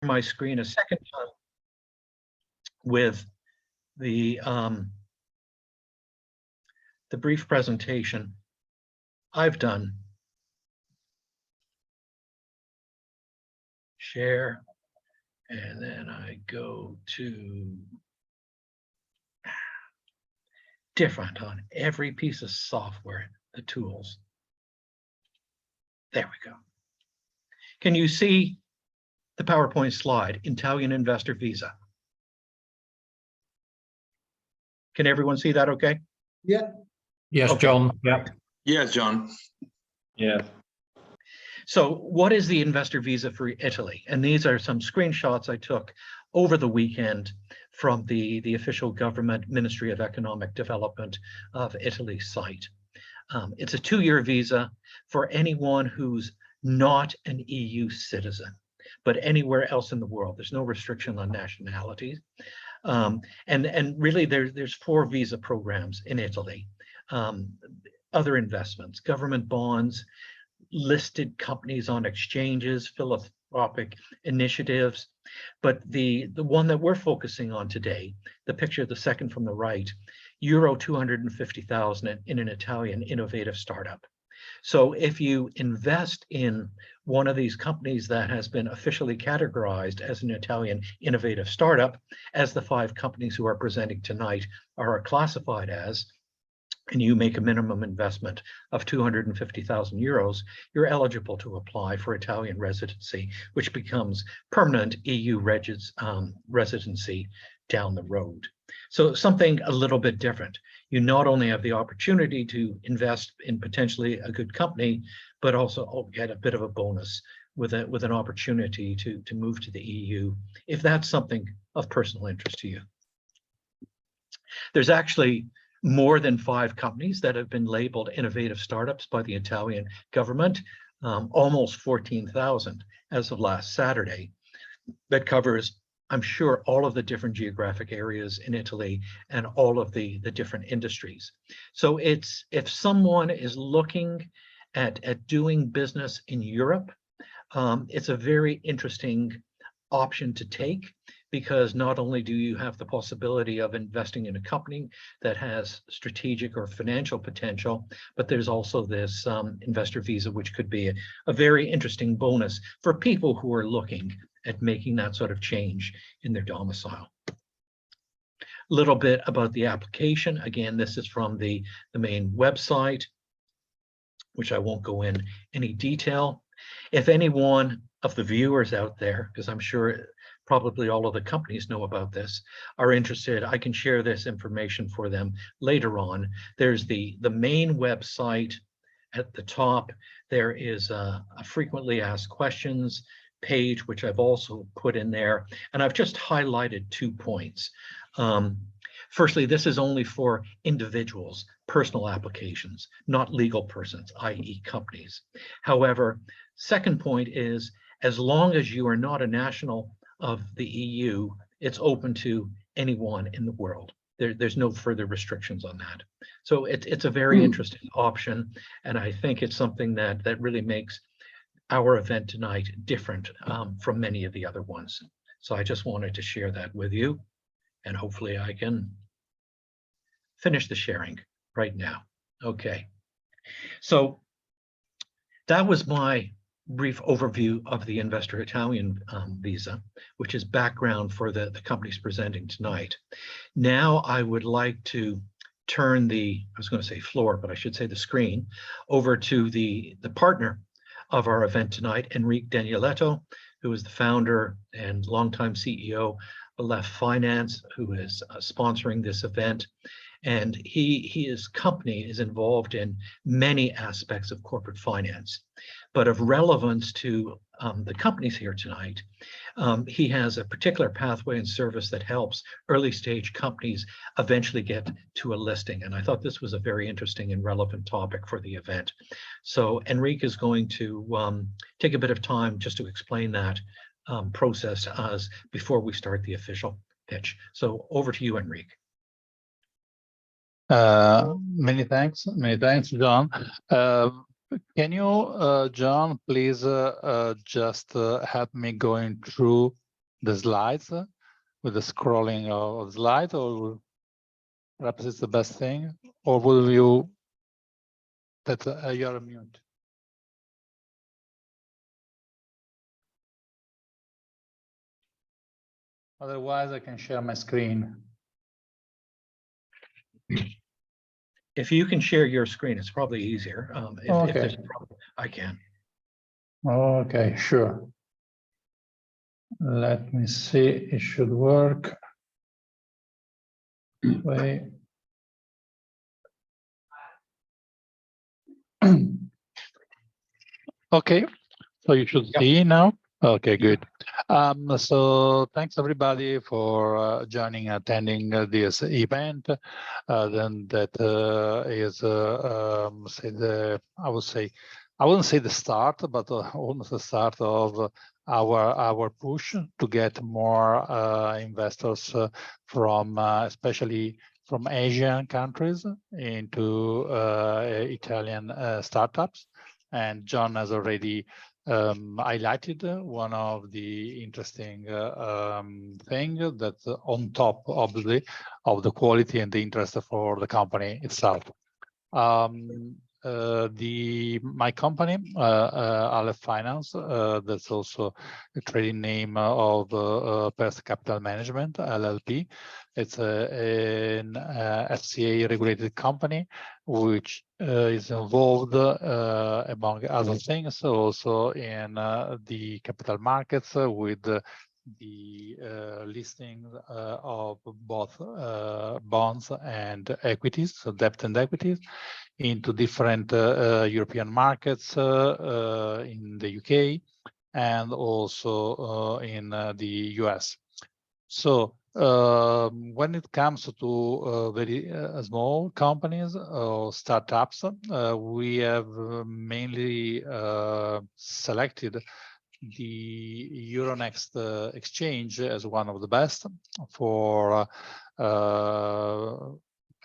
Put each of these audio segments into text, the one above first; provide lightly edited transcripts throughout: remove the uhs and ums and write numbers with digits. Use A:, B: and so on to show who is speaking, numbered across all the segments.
A: my screen a second time with the brief presentation I've done. Share, and then I go to different on every piece of software, the tools. There we go. Can you see the PowerPoint slide, Italian investor visa? Can everyone see that okay?
B: Yeah.
C: Yes,
A: Okay.
C: John. Yeah.
D: Yes, John.
C: Yeah.
A: So what is the investor visa for Italy? And these are some screenshots I took over the weekend from the official government Ministry of Economic Development of Italy site. It's a 2-year visa for anyone who's not an EU citizen, but anywhere else in the world. There's no restriction on nationalities. And really there's 4 visa programs in Italy. Other investments, government bonds, listed companies on exchanges, philanthropic initiatives. But the one that we're focusing on today, the picture, the second from the right, euro 250,000 in an Italian innovative startup. So if you invest in one of these companies that has been officially categorized as an Italian innovative startup, as the 5 companies who are presenting tonight are classified as, and you make a minimum investment of 250,000 euros, you're eligible to apply for Italian residency, which becomes permanent EU residency down the road. So something a little bit different. You not only have the opportunity to invest in potentially a good company, but also get a bit of a bonus with an opportunity to move to the EU, if that's something of personal interest to you. There's actually more than 5 companies that have been labeled innovative startups by the Italian government, almost 14,000 as of last Saturday. That covers, I'm sure, all of the different geographic areas in Italy and all of the different industries. So it's, if someone is looking at doing business in Europe, it's a very interesting option to take, because not only do you have the possibility of investing in a company that has strategic or financial potential, but there's also this investor visa, which could be a very interesting bonus for people who are looking at making that sort of change in their domicile. A little bit about the application. Again, this is from the main website, which I won't go in any detail. If anyone of the viewers out there, because I'm sure probably all of the companies know about this, are interested, I can share this information for them later on. There's the main website at the top. There is a frequently asked questions page, which I've also put in there. And I've just highlighted 2 points. Firstly, this is only for individuals, personal applications, not legal persons, i.e. companies. However, second point is, as long as you are not a national of the EU, it's open to anyone in the world. There's no further restrictions on that. So it's a very interesting option, and I think it's something that really makes our event tonight different from many of the other ones. So I just wanted to share that with you, and hopefully I can finish the sharing right now. Okay, so that was my brief overview of the Investor Italian visa, which is background for the companies presenting tonight. Now I would like to turn I was going to say floor, but I should say the screen, over to the partner of our event tonight, Enrique Danieletto, who is the founder and longtime CEO of Left Finance, who is sponsoring this event. And his company is involved in many aspects of corporate finance. But of relevance to the companies here tonight, he has a particular pathway and service that helps early stage companies eventually get to a listing. And I thought this was a very interesting and relevant topic for the event. So Enrique is going to take a bit of time just to explain that process to us before we start the official pitch. So over to you, Enrique.
E: Many thanks, John. Can you, John, please just help me going through the slides with the scrolling of slides, or perhaps it's the best thing, or will you that you're mute? Otherwise, I can share my screen.
A: If you can share your screen, it's probably easier. If there's
E: Okay.
A: a problem, I can.
E: Okay, sure. Let me see. It should work. Wait. Okay, so you should see now. Okay, good. So thanks everybody for joining, attending this event. Then that is say I wouldn't say the start, but almost the start of our push to get more investors from especially from Asian countries into Italian startups. And John has already highlighted one of the interesting thing that's on top, obviously, of the quality and the interest for the company itself. My company, Aleph Finance, that's also the trading name of Perth Capital Management, LLP. It's an FCA regulated company, which is involved, among other things, also in the capital markets with the listing of both bonds and equities, so debt and equities, into different European markets, in the UK, and also in the US. So when it comes to very small companies or startups, we have mainly selected the Euronext exchange as one of the best for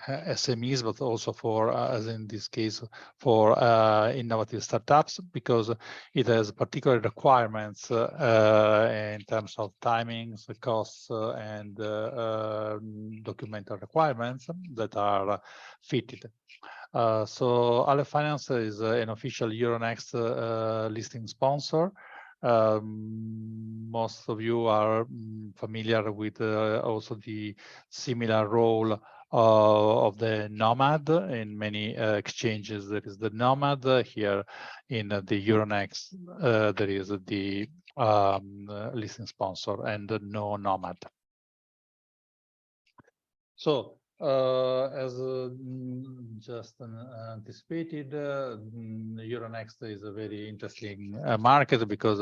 E: SMEs, but also for, as in this case, for innovative startups, because it has particular requirements in terms of timings, costs, and documental requirements that are fitted. So Aleph Finance is an official Euronext listing sponsor. Most of you are familiar with also the similar role of the Nomad in many exchanges. There is the Nomad here in the Euronext. There is the listing sponsor and no Nomad. So as just anticipated, Euronext is a very interesting market because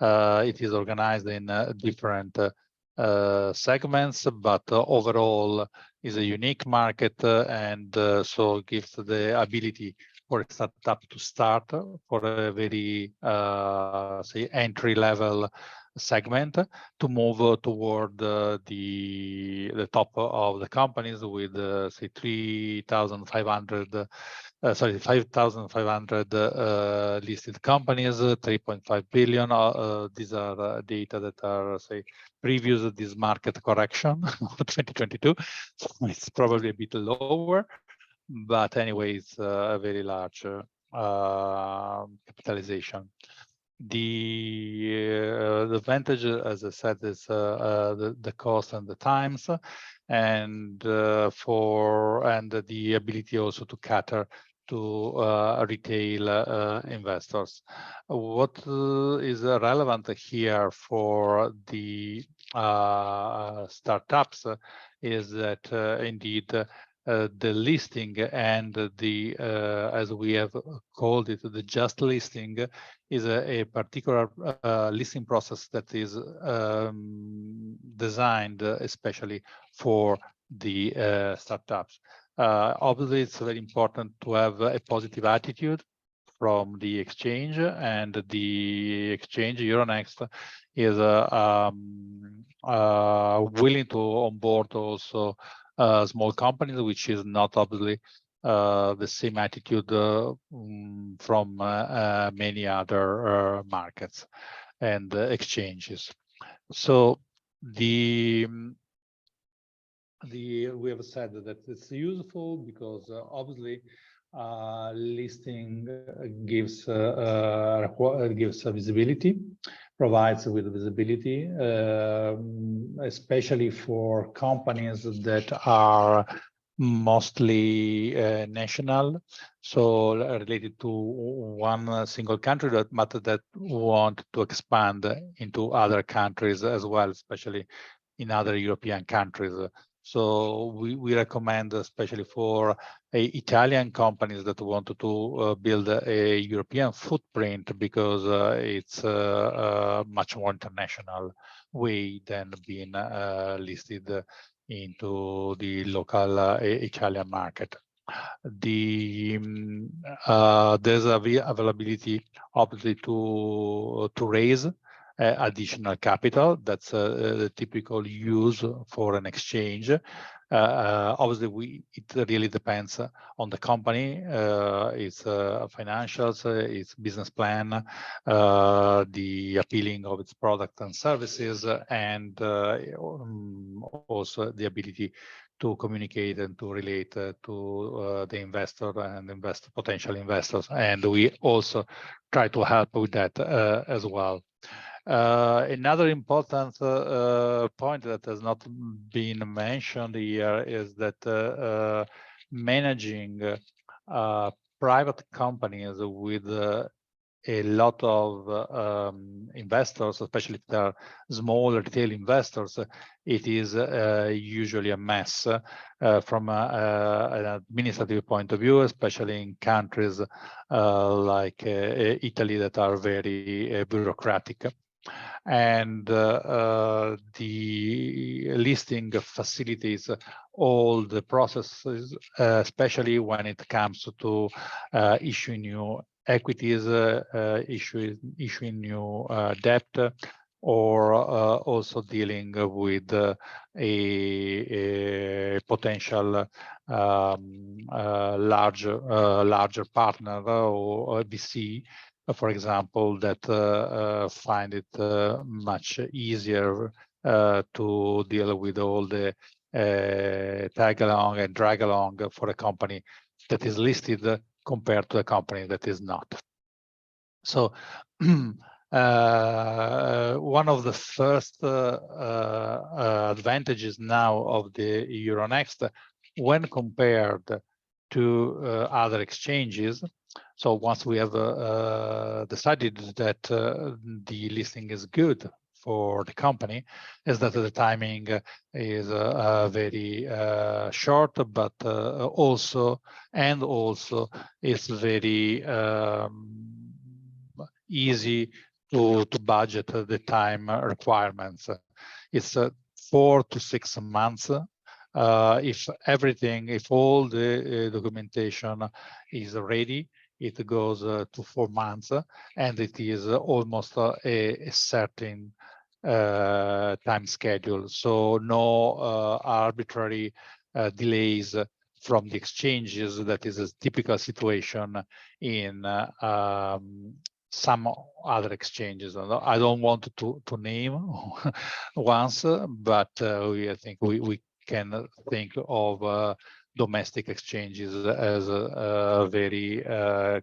E: it is organized in different segments, but overall is a unique market, and so gives the ability for a startup to start for a very say entry-level segment to move toward the top of the companies with say 3,500 sorry 5,500 listed companies, 3.5 billion. These are data that are say previous to this market correction of 2022, so it's probably a bit lower, but anyway, it's a very large capitalization. The advantage, as I said, is the cost and the times, and the ability also to cater to retail investors. What is relevant here for the startups is that indeed the listing and the as we have called it, the just listing, is a particular listing process that is designed especially for the startups. Obviously, it's very important to have a positive attitude from the exchange, and the exchange Euronext is willing to onboard also small companies, which is not obviously the same attitude from many other markets and exchanges. So We have said that it's useful because obviously listing gives visibility, provides with visibility, especially for companies that are mostly national, so related to one single country, but that want to expand into other countries as well, especially in other European countries. So we recommend, especially for Italian companies that want to build a European footprint, because it's a much more international way than being listed into the local Italian market. There's availability, obviously, to raise additional capital. That's the typical use for an exchange. Obviously, it really depends on the company, its financials, its business plan, the appealing of its product and services, and also the ability to communicate and to relate to the investor and potential investors. And we also try to help with that as well. Another important point that has not been mentioned here is that managing private companies with a lot of investors, especially if they're small retail investors, it is usually a mess from an administrative point of view, especially in countries like Italy that are very bureaucratic. And the listing facilitates all the processes, especially when it comes to issuing new equities, issuing new debt, or also dealing with a potential larger partner or VC, for example, that find it much easier to deal with all the tag along and drag along for a company that is listed compared to a company that is not. So one of the first advantages now of the Euronext, when compared to other exchanges, so once we have decided that the listing is good for the company, is that the timing is very short, but also it's very easy to budget the time requirements. It's 4 to 6 months. If all the documentation is ready, it goes to 4 months, and it is almost a certain time schedule. So no arbitrary delays from the exchanges. That is a typical situation in some other exchanges. I don't want to name ones, but I think we can think of domestic exchanges as very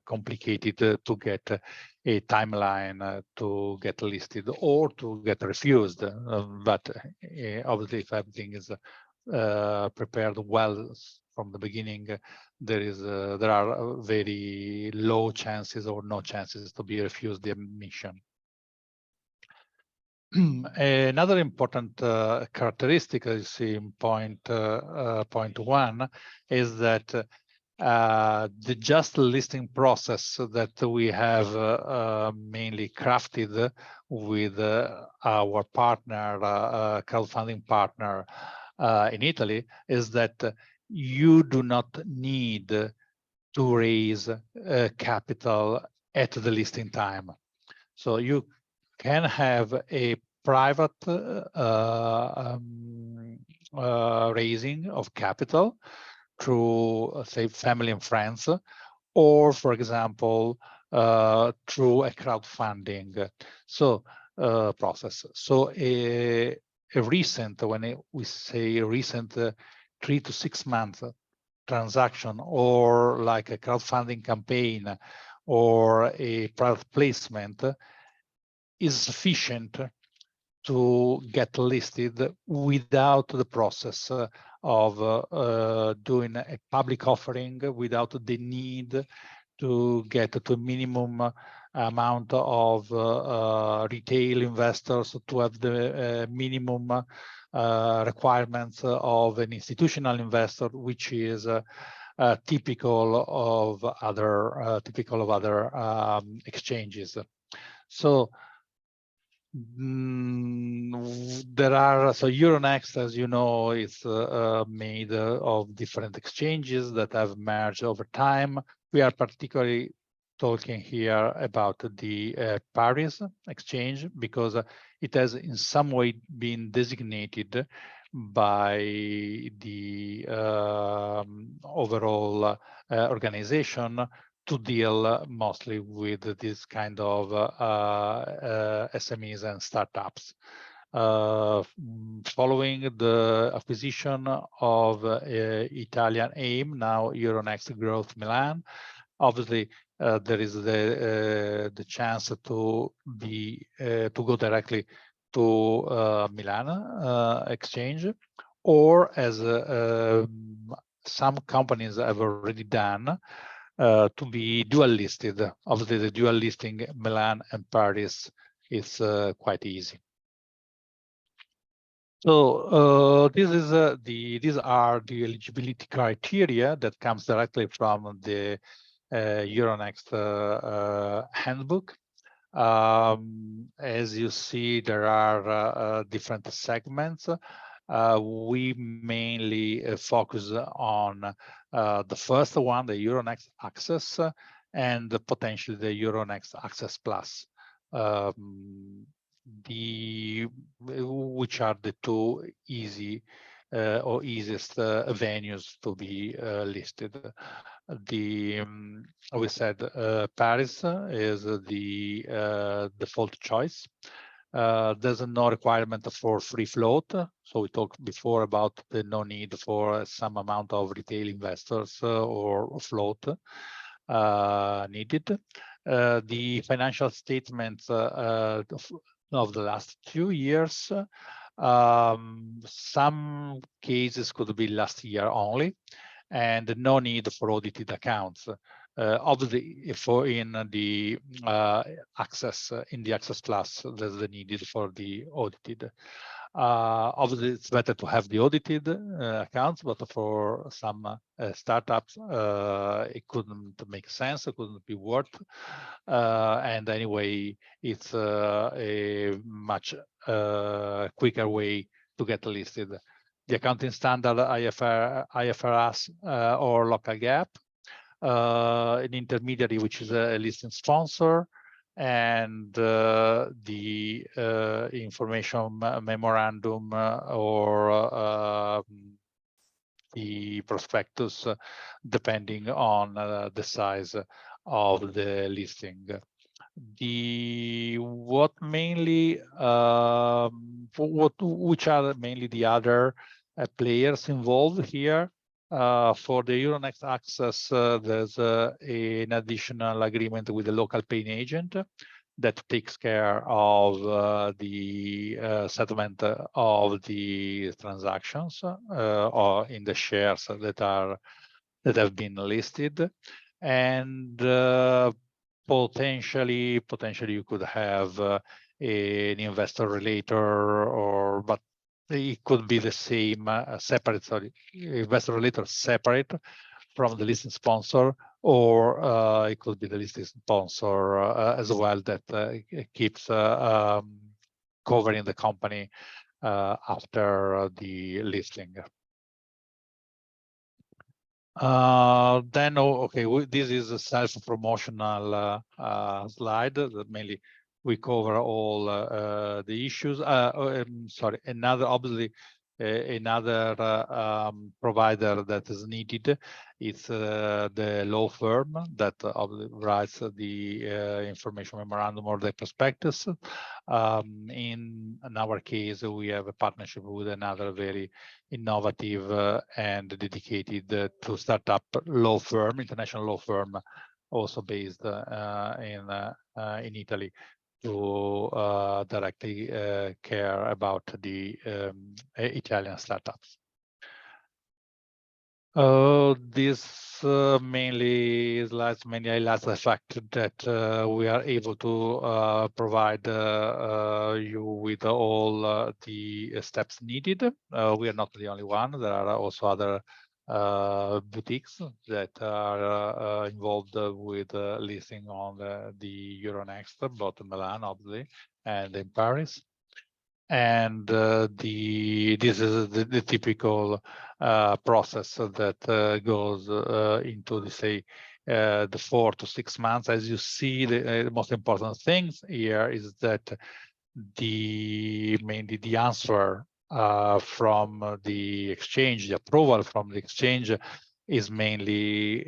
E: complicated to get a timeline to get listed or to get refused. But obviously, if everything is prepared well from the beginning, there are very low chances or no chances to be refused the admission. Another important characteristic I see in point 1 is that the just listing process that we have mainly crafted with our partner, crowdfunding partner in Italy, is that you do not need to raise capital at the listing time. So you can have a private raising of capital through, say, family and friends, or, for example, through a crowdfunding process. So a recent, we say a recent 3 to 6 month transaction, or like a crowdfunding campaign or a product placement, is sufficient to get listed without the process of doing a public offering, without the need to get to a minimum amount of retail investors, to have the minimum requirements of an institutional investor, which is typical of other exchanges. So Euronext, as you know, is made of different exchanges that have merged over time. We are particularly talking here about the Paris exchange, because it has in some way been designated by the overall organization to deal mostly with this kind of SMEs and startups. Following the acquisition of Italian AIM, now Euronext Growth Milan, obviously there is the chance to go directly to Milan exchange, or as some companies have already done, to be dual listed. Obviously, the dual listing Milan and Paris is quite easy. So these are the eligibility criteria that comes directly from the Euronext handbook. As you see, there are different segments. We mainly focus on the first one, the Euronext Access, and potentially the Euronext Access Plus, which are the two easy or easiest venues to be listed. We said Paris is the default choice. There's no requirement for free float. So we talked before about the no need for some amount of retail investors or float needed. The financial statements of the last 2 years, some cases could be last year only, and no need for audited accounts. Obviously, in the Access Plus, there's the need for the audited. Obviously, it's better to have the audited accounts, but for some startups, it couldn't make sense, it couldn't be worth. And anyway, it's a much quicker way to get listed. The accounting standard IFRS or local GAAP, an intermediary, which is a listing sponsor, and the information memorandum or the prospectus, depending on the size of the listing. Which are mainly the other players involved here? For the Euronext Access, there's an additional agreement with the local paying agent that takes care of the settlement of the transactions or in the shares that have been listed, and potentially you could have an investor relator, but it could be the same investor relator separate from the listing sponsor, or it could be the listing sponsor as well that keeps covering the company after the listing. Then, this is a self-promotional slide that mainly we cover all the issues. Sorry, another, obviously, Another provider that is needed is the law firm that writes the information memorandum or the prospectus. In our case, we have a partnership with another very innovative and dedicated to startup law firm, international law firm, also based in Italy, to directly care about the Italian startups. This mainly highlights the fact that we are able to provide you with all the steps needed. We are not the only one. There are also other boutiques that are involved with listing on the Euronext, both in Milan, obviously, and in Paris. And this is the typical process that goes into the 4 to 6 months. As you see, the most important things here is that mainly the answer from the exchange, the approval from the exchange, is mainly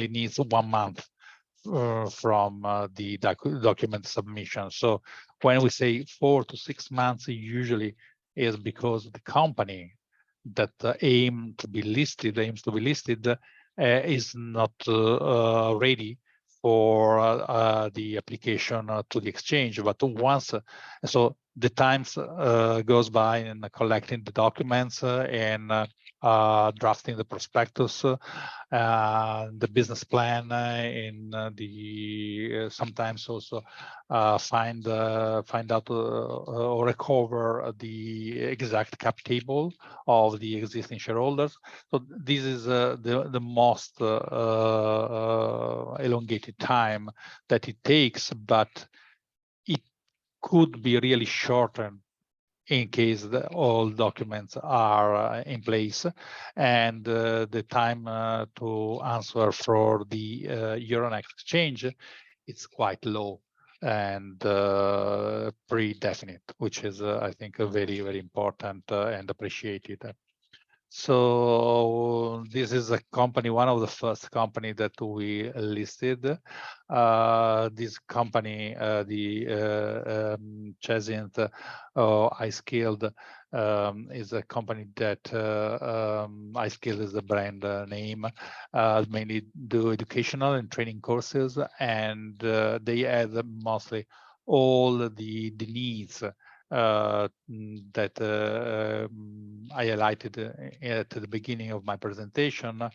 E: needs 1 month from the document submission. So when we say 4 to 6 months, usually is because the company that aims to be listed is not ready for the application to the exchange. But once, so the times goes by in collecting the documents and drafting the prospectus, the business plan, and the sometimes also find out or recover the exact cap table of the existing shareholders. So this is the most elongated time that it takes, but it could be really shortened in case all documents are in place, and the time to answer for the Euronext exchange, it's quite low and pre-definite, which is I think very, very important and appreciated. So this is a company, one of the first company that we listed. This company, the Chesient iSkilled, is a company that iSkilled is the brand name, mainly do educational and training courses, and they have mostly all the needs that I highlighted at the beginning of my presentation,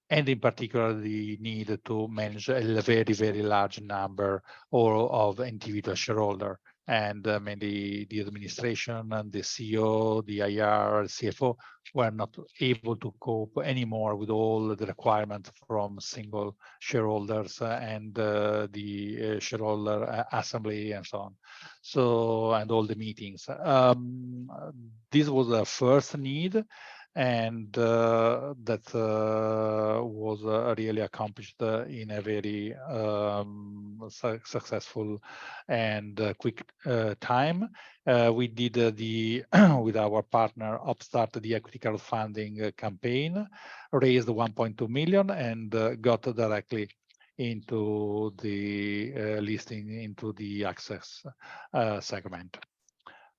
E: and in particular the need to manage a very, very large number of individual shareholder, and mainly the administration and the CEO, the IR, CFO were not able to cope anymore with all the requirements from single shareholders and the shareholder assembly and so on. So, and all the meetings. This was the first need, and that was really accomplished in a very successful and quick time. We did with our partner Upstart, the equity crowdfunding campaign, raised 1.2 million, and got directly into the listing into the access segment.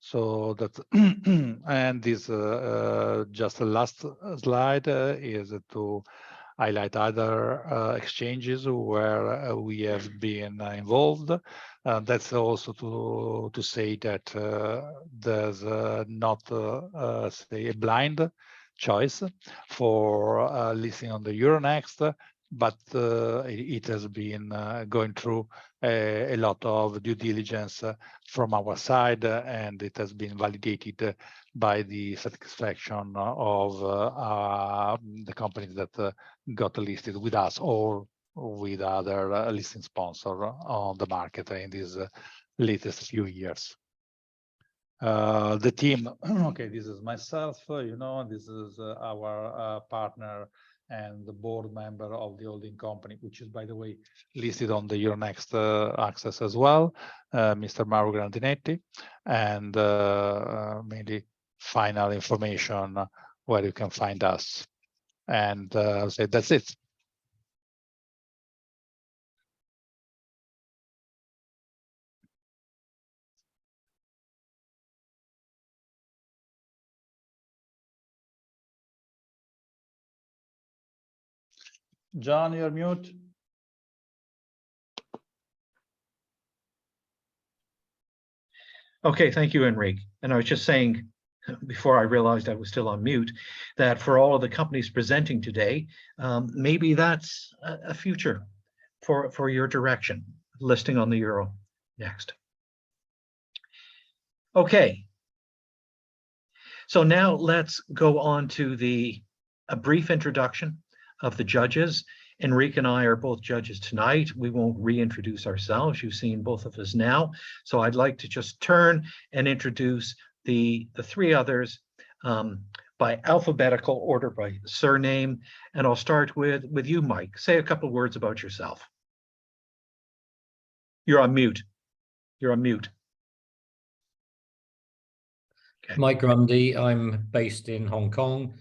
E: So that's and this just the last slide is to highlight other exchanges where we have been involved. That's also to say that there's not say a blind choice for listing on the Euronext, but it has been going through a lot of due diligence from our side, and it has been validated by the satisfaction of the companies that got listed with us or with other listing sponsor on the market in these latest few years. The team, okay, this is myself, you know, this is our partner and the board member of the holding company, which is, by the way, listed on the Euronext access as well, Mr. Mauro Grandinetti, and mainly final information where you can find us. And I'll say that's it. John, you're mute.
A: Okay, thank you, Enrique. And I was just saying, before I realized I was still on mute, that for all of the companies presenting today, maybe that's a future for your direction, listing on the Euro next. Okay. So now let's go on to a brief introduction of the judges. Enrique and I are both judges tonight. We won't reintroduce ourselves. You've seen both of us now. So I'd like to just turn and introduce the three others by alphabetical order by surname. And I'll start with you, Mike. Say a couple of words about yourself. You're on mute. You're on mute.
C: Okay. Mike Grundy, I'm based in Hong Kong.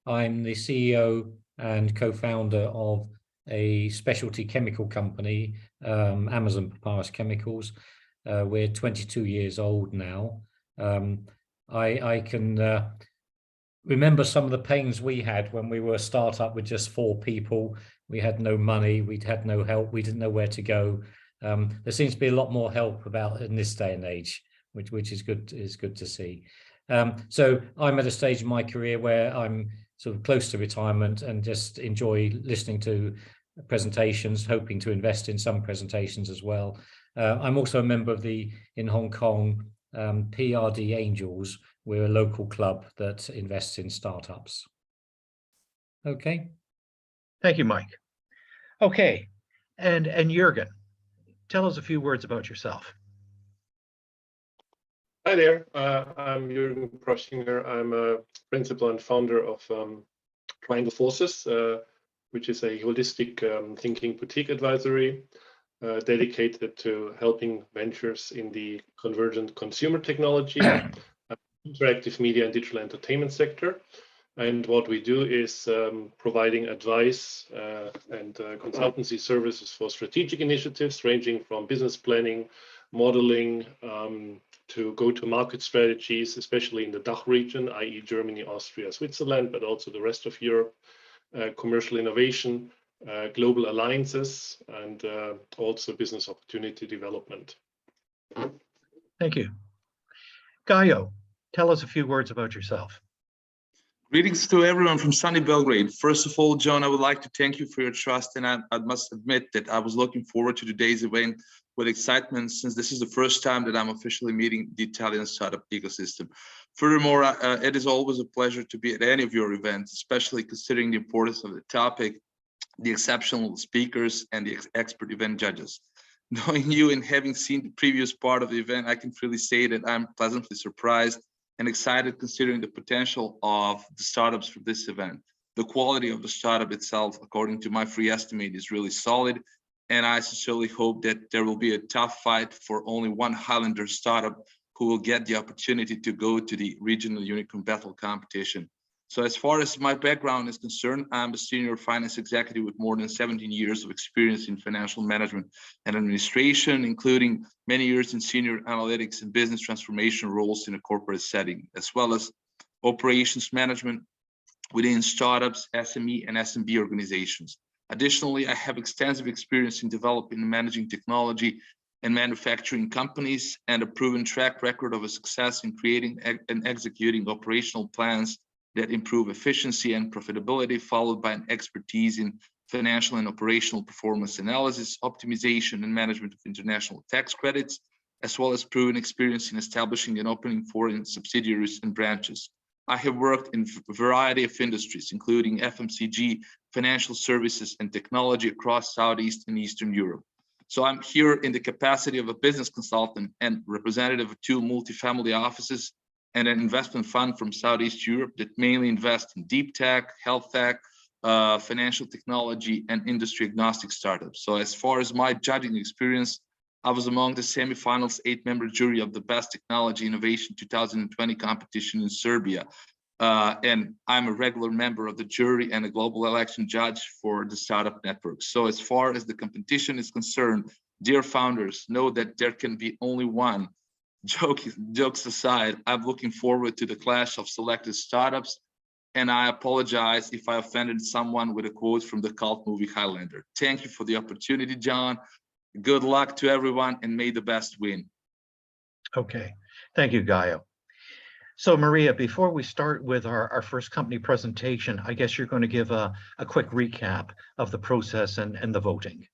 C: I'm the CEO and co-founder of a specialty chemical company, Amazon Papyrus Chemicals. We're 22 years old now. I can remember some of the pains we had when we were a startup with just 4 people. We had no money, we had no help, we didn't know where to go. There seems to be a lot more help about in this day and age, which is good to see. So I'm at a stage in my career where I'm sort of close to retirement and just enjoy listening to presentations, hoping to invest in some presentations as well. I'm also a member of in Hong Kong, PRD Angels. We're a local club that invests in startups. Okay.
A: Thank you, Mike. Okay, and Jürgen, tell us a few words about yourself.
B: Hi there, I'm Jürgen Proschinger. I'm a principal and founder of Triangle Forces, which is a holistic thinking boutique advisory dedicated to helping ventures in the convergent consumer technology, interactive media and digital entertainment sector. And what we do is providing advice and consultancy services for strategic initiatives ranging from business planning, modeling, to go-to-market strategies, especially in the DACH region, i.e. Germany, Austria, Switzerland, but also the rest of Europe, commercial innovation, global alliances, and also business opportunity development.
A: Thank you. Gaio, tell us a few words about yourself.
D: Greetings to everyone from sunny Belgrade. First of all, John, I would like to thank you for your trust, and I must admit that I was looking forward to today's event with excitement, since this is the first time that I'm officially meeting the Italian startup ecosystem. Furthermore, it is always a pleasure to be at any of your events, especially considering the importance of the topic, the exceptional speakers, and the expert event judges. Knowing you and having seen the previous part of the event, I can freely say that I'm pleasantly surprised and excited considering the potential of the startups for this event. The quality of the startup itself, according to my free estimate, is really solid, and I sincerely hope that there will be a tough fight for only one Highlander startup who will get the opportunity to go to the regional unicorn battle competition. So as far as my background is concerned, I'm a senior finance executive with more than 17 years of experience in financial management and administration, including many years in senior analytics and business transformation roles in a corporate setting, as well as operations management within startups, SME and SMB organizations. Additionally, I have extensive experience in developing and managing technology and manufacturing companies, and a proven track record of a success in creating and executing operational plans that improve efficiency and profitability, followed by an expertise in financial and operational performance analysis, optimization, and management of international tax credits, as well as proven experience in establishing and opening foreign subsidiaries and branches. I have worked in a variety of industries, including FMCG, financial services, and technology across Southeast and Eastern Europe. So I'm here in the capacity of a business consultant and representative of 2 multifamily offices and an investment fund from Southeast Europe that mainly invest in deep tech, health tech, financial technology, and industry agnostic startups. So as far as my judging experience, I was among the semifinals 8-member jury of the Best Technology Innovation 2020 competition in Serbia. And I'm a regular member of the jury and a global election judge for the Startup Network. So as far as the competition is concerned, dear founders, know that there can be only one. Jokes aside, I'm looking forward to the clash of selected startups, and I apologize if I offended someone with a quote from the cult movie Highlander. Thank you for the opportunity, John. Good luck to everyone, and may the best win.
A: Okay, thank you, Gaio. So Maria, before we start with our first company presentation, I guess you're going to give a quick recap of the process and the voting.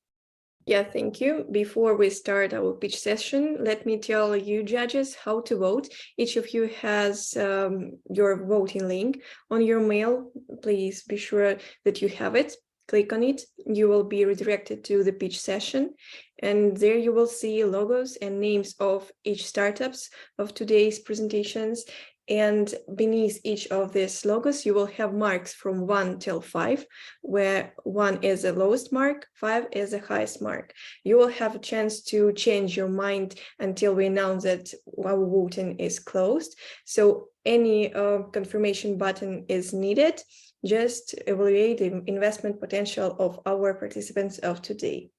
F: Yeah, thank you. Before we start our pitch session, let me tell you judges how to vote. Each of you has your voting link on your mail. Please be sure that you have it. Click on it. You will be redirected to the pitch session. And there you will see logos and names of each startups of today's presentations. And beneath each of these logos, you will have marks from 1 till 5, where 1 is the lowest mark, 5 is the highest mark. You will have a chance to change your mind until we announce that our voting is closed. So any confirmation button is needed. Just evaluate the investment potential of our participants of today.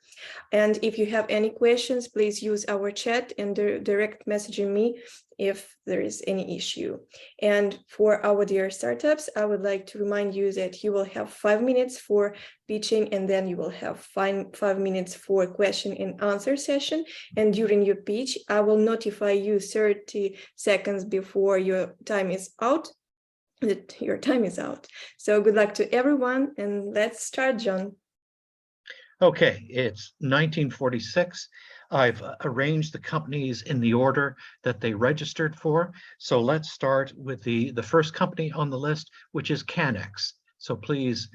F: And if you have any questions, please use our chat and direct messaging me if there is any issue. And for our dear startups, I would like to remind you that you will have 5 minutes for pitching, and then you will have 5 minutes for question and answer session. And during your pitch, I will notify you 30 seconds before your time is out, that your time is out. So good luck to everyone, and let's start, John.
A: Okay, it's 1946. I've arranged the companies in the order that they registered for. So let's start with the first company on the list, which is Canex. So please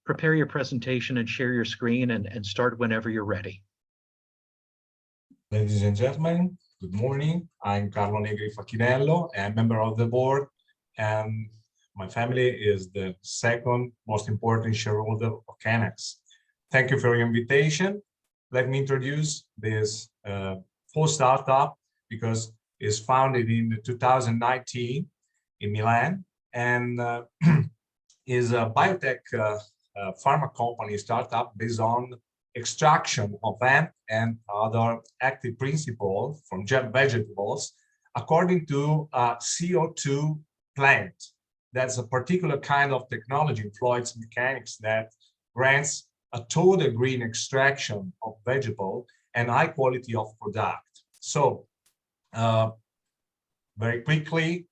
A: prepare your presentation and share your screen and start whenever you're ready.
G: Ladies and gentlemen, good morning. I'm Carlo Negri Facchinello, a member of the board, and my family is the second most important shareholder of Canex. Thank you for your invitation. Let me introduce this whole startup because it's founded in 2019 in Milan and is a biotech pharma company startup based on extraction of hemp and other active principles from vegetables according to a CO2 plant. That's a particular kind of technology in fluids mechanics that grants a total green extraction of vegetable and high quality of product. So very quickly,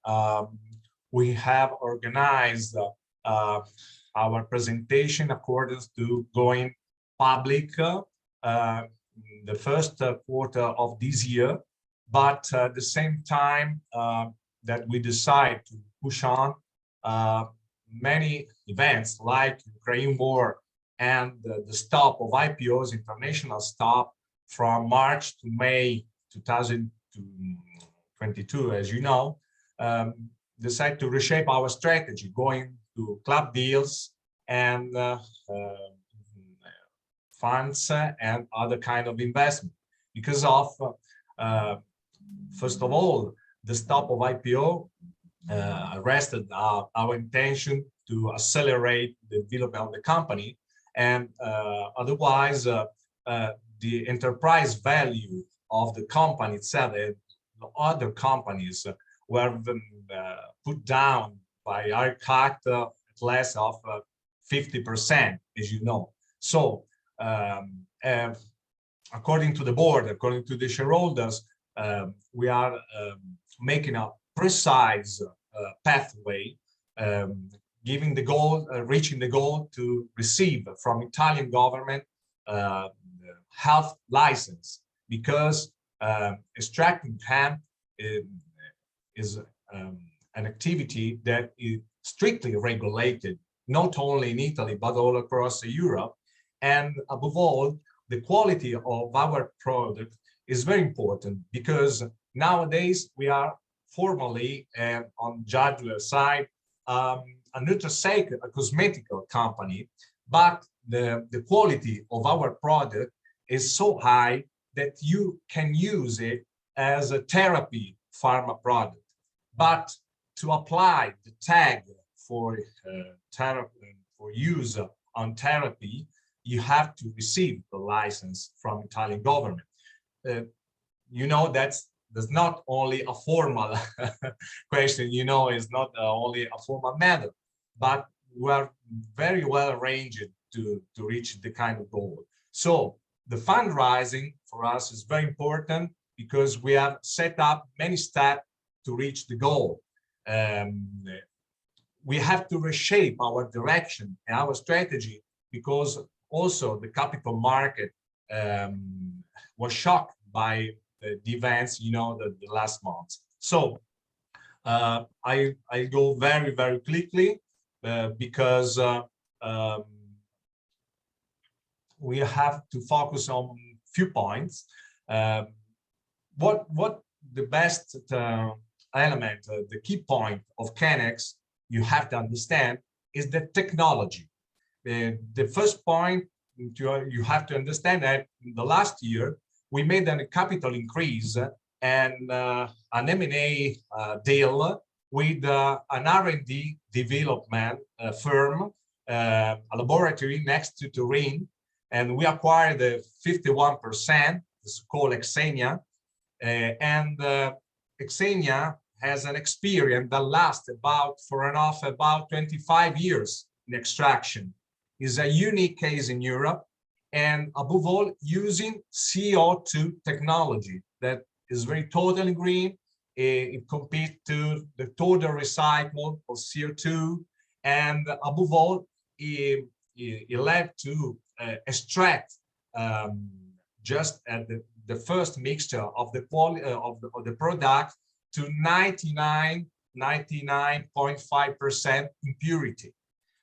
G: we have organized our presentation according to going public the first quarter of this year, but at the same time that we decide to push on many events like Ukraine war and the stop of IPOs, international stop from March to May 2022, as you know, decide to reshape our strategy, going to club deals and funds and other kind of investment. Because of, first of all, the stop of IPO arrested our intention to accelerate the development of the company, and otherwise the enterprise value of the company itself and other companies were put down by our cut at less of 50%, as you know. So according to the board, according to the shareholders, we are making a precise pathway, giving the goal, reaching the goal to receive from Italian government health license, because extracting hemp is an activity that is strictly regulated, not only in Italy, but all across Europe. And above all, the quality of our product is very important, because nowadays we are formally on Jadler side a nutraceutical, a cosmetic company, but the quality of our product is so high that you can use it as a therapy pharma product, but to apply the tag for for use on therapy, you have to receive the license from Italian government. You know, that's not only a formal question, you know, it's not only a formal matter, but we are very well arranged to reach the kind of goal. So the fundraising for us is very important because we have set up many steps to reach the goal. We have to reshape our direction and our strategy because also the capital market was shocked by the events, you know, the last months. So I go very, very quickly because we have to focus on few points. What the best element, the key point of Canex, you have to understand is the technology. The first point you have to understand that in the last year we made a capital increase and an M&A deal with an R&D development firm, a laboratory next to Turin, and we acquired the 51%. It's called Xenia, and Xenia has an experience that lasts about 25 years in extraction. Is a unique case in Europe, and above all, using CO2 technology that is very totally green. It competes to the total recycle of CO2, and above all, it led to extract just at the first mixture of the quality of the product to 99.5% impurity.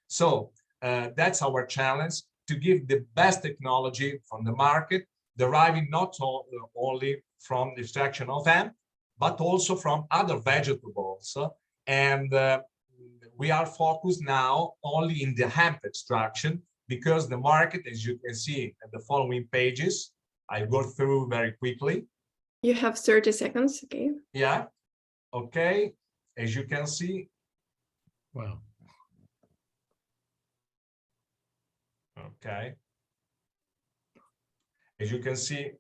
G: So that's our challenge, to give the best technology from the market, deriving not only from the extraction of hemp, but also from other vegetables. And we are focused now only in the hemp extraction because the market, as you can see at the following pages, I go through very quickly.
F: You have 30 seconds, okay?
G: Yeah, okay, as you can see.
C: Wow.
G: Okay. As you can see,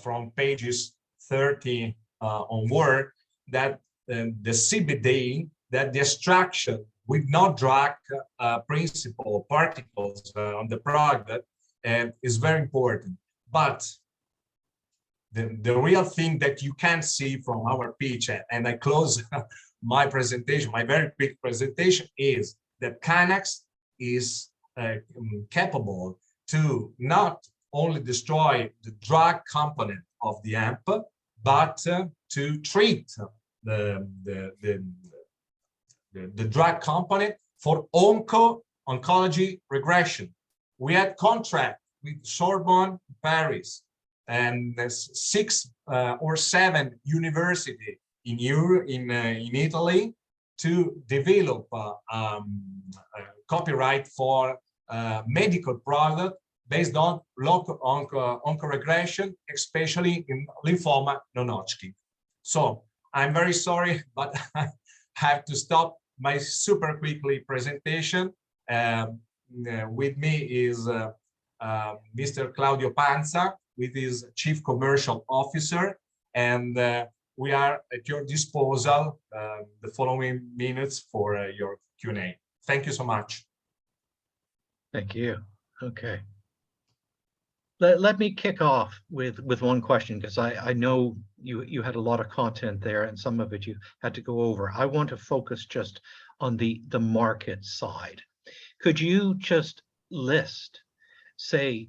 G: from pages 30 onward, that the CBD, that the extraction with no drug principle particles on the product is very important. But the real thing that you can see from our pitch, and I close my presentation, my very quick presentation, is that Canex is capable to not only destroy the drug component of the hemp, but to treat the drug component for oncology regression. We had contract with Sorbonne, Paris, and there's 6 or 7 universities in Italy to develop copyright for medical product based on local oncoregression, especially in lymphoma non-Hodgkin. So I'm very sorry, but I have to stop my super quickly presentation. With me is Mr. Claudio Panza, with his Chief Commercial Officer, and we are at your disposal the following minutes for your Q&A. Thank you so much.
A: Thank you. Okay. Let me kick off with one question, because I know you had a lot of content there and some of it you had to go over. I want to focus just on the market side. Could you just list, say,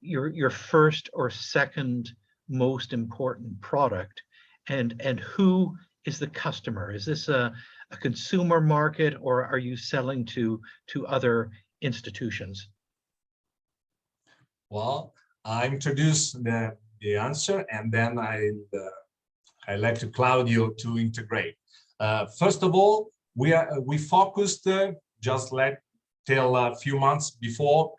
A: your first or second most important product, and who is the customer? Is this a consumer market, or are you selling to other institutions?
G: Well, I introduce the answer, and then I let to Claudio to integrate. First of all, we focused just like till a few months before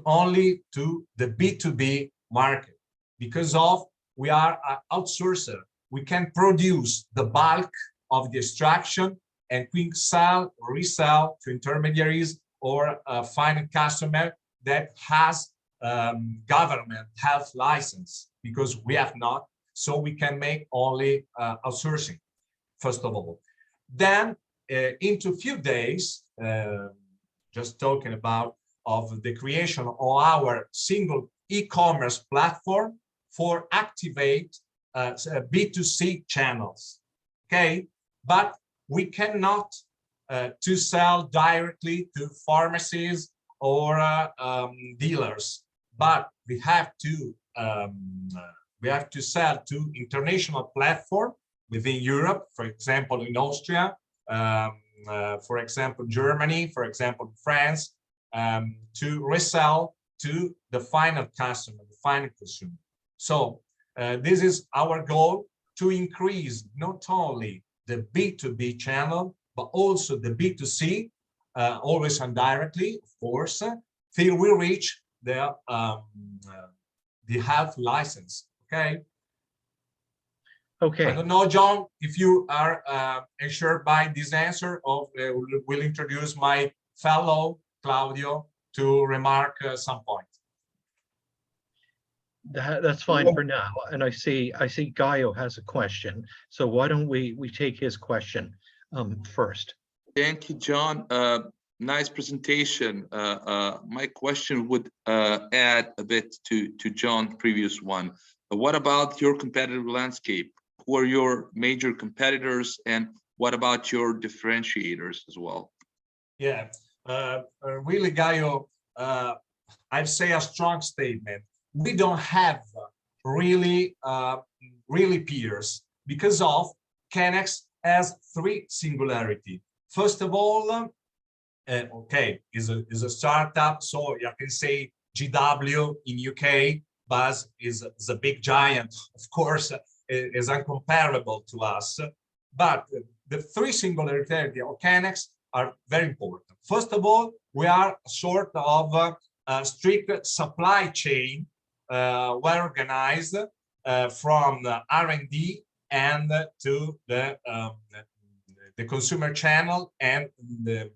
G: only to the B2B market. because of we are an outsourcer. We can produce the bulk of the extraction and quick sell or resell to intermediaries or a final customer that has government health license, because we have not. So we can make only outsourcing, first of all. Then into a few days, just talking about of the creation of our single e-commerce platform for activate B2C channels, okay? But we cannot to sell directly to pharmacies or dealers, but we have to sell to international platform within Europe, for example, in Austria, for example, Germany, for example, France, to resell to the final customer, the final consumer. So this is our goal, to increase not only the B2B channel, but also the B2C, always indirectly, of course, till we reach the health license. Okay.
A: Okay.
G: I don't know, John, if you are assured by this answer, or will introduce my fellow Claudio to remark some point.
A: That's fine for now. And I see Gaio has a question. So why don't we take his question first?
D: Thank you, John. Nice presentation. My question would add a bit to John's previous one. What about your competitive landscape? Who are your major competitors, and what about your differentiators as well?
G: Yeah, really, Gaio, I'd say a strong statement. We don't have really peers, because of Kennex has three singularity. First of all, okay, is a startup, so you can say GW in UK, but is a big giant, of course, is uncomparable to us. But the three singularity of Kennex are very important. First of all, we are a sort of a strict supply chain, well organized, from the R&D and to the consumer channel and the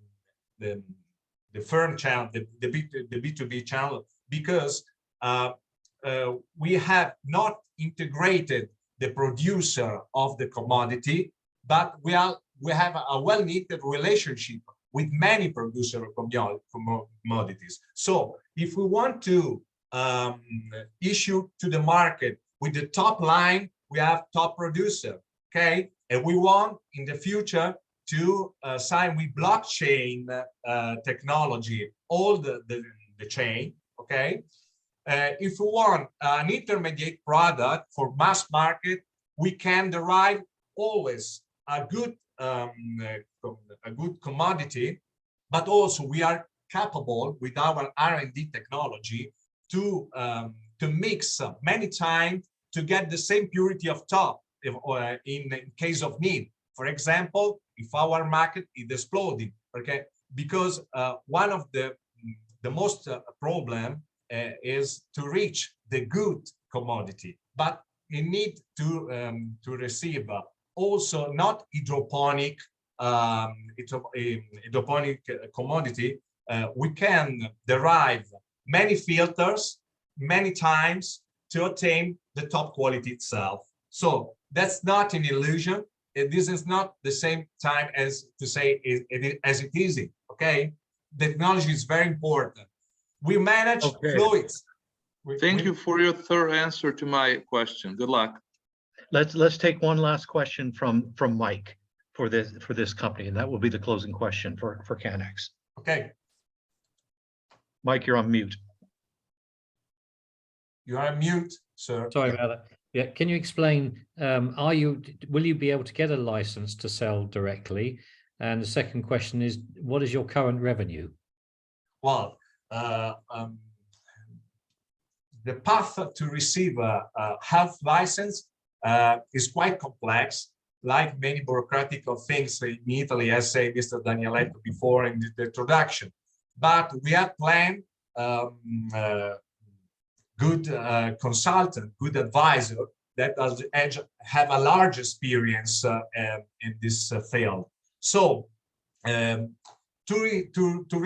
G: firm channel, the B2B channel, because we have not integrated the producer of the commodity, but we have a well-knitted relationship with many producers of commodities. So if we want to issue to the market with the top line, we have top producer, okay? And we want in the future to sign with blockchain technology, all the chain, okay? If we want an intermediate product for mass market, we can derive always a good commodity, but also we are capable with our R&D technology to mix many times to get the same purity of top in case of need. For example, if our market is exploding, okay, because one of the most problem is to reach the good commodity, but you need to receive also not hydroponic commodity. We can derive many filters many times to obtain the top quality itself. So that's not an illusion. This is not the same time as to say as it is. Okay, technology is very important. We manage fluids.
D: Thank you for your thorough answer to my question. Good luck.
A: Let's take one last question from Mike for this company, and that will be the closing question for Kennex.
G: Okay.
A: Mike, you're on mute.
G: You are on mute, sir.
C: Sorry about that. Yeah, can you explain, will you be able to get a license to sell directly? And the second question is, what is your current revenue?
G: Well, the path to receive a health license is quite complex, like many bureaucratic things in Italy, as said Mr. Danieletto before in the introduction. But we have planned good consultant, good advisor that have a large experience in this field. So to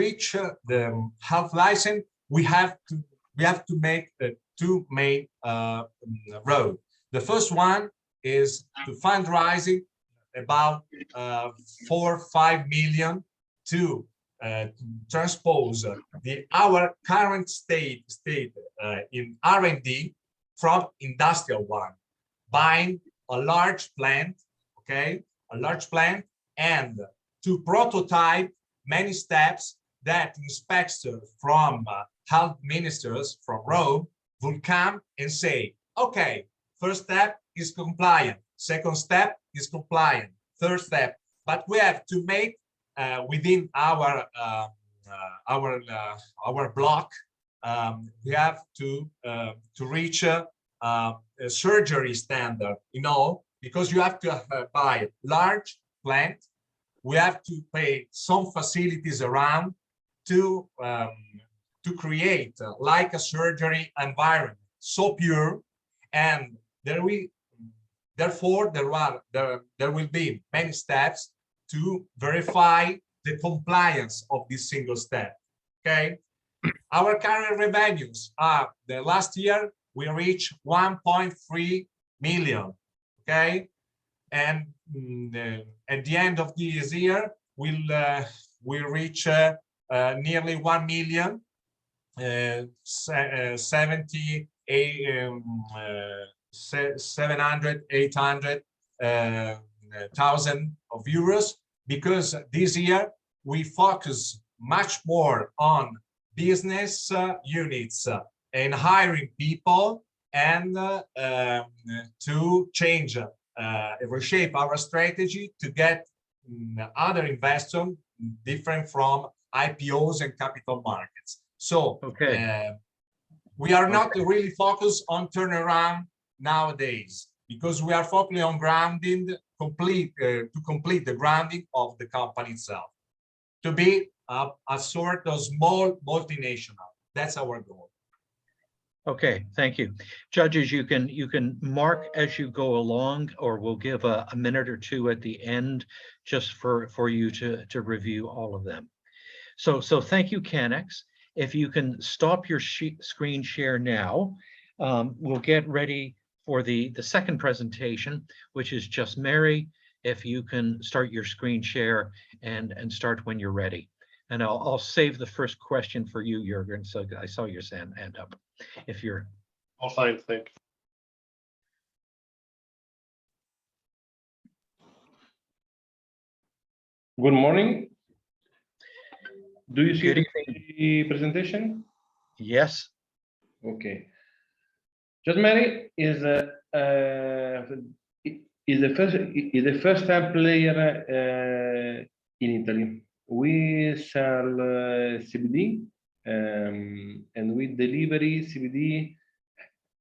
G: reach the health license, we have to make two main roads. The first one is to fundraising about 4 or 5 million to transpose our current state in R&D from industrial one, buying a large plant, okay, a large plant, and to prototype many steps that inspectors from health ministers from Rome will come and say, okay, first step is compliant, second step is compliant, third step, but we have to make within our block, we have to reach a surgery standard, you know, because you have to buy large plant. We have to pay some facilities around to create like a surgery environment, so pure, and therefore there will be many steps to verify the compliance of this single step. Okay, our current revenues are, the last year we reached 1.3 million. Okay, and at the end of this year we'll reach nearly 1 million 800,000 of euros, because this year we focus much more on business units and hiring people, and to change reshape our strategy to get other investors different from IPOs and capital markets. So we are not really focused on turnaround nowadays, because we are focusing on grounding, to complete the grounding of the company itself, to be a sort of small multinational. That's our goal.
A: Okay, thank you. Judges, you can mark as you go along, or we'll give a minute or two at the end just for you to review all of them. So thank you, Canex. If you can stop your screen share now, we'll get ready for the second presentation, which is Just Mary. If you can start your screen share and start when you're ready. And I'll save the first question for you, Jürgen. So I saw your hand up. If you're
B: all fine, thank you.
H: Good morning. Do you see
A: Good
H: the presentation?
A: Yes.
H: Okay. Just Mary is the first time player in Italy. We sell CBD and we deliver CBD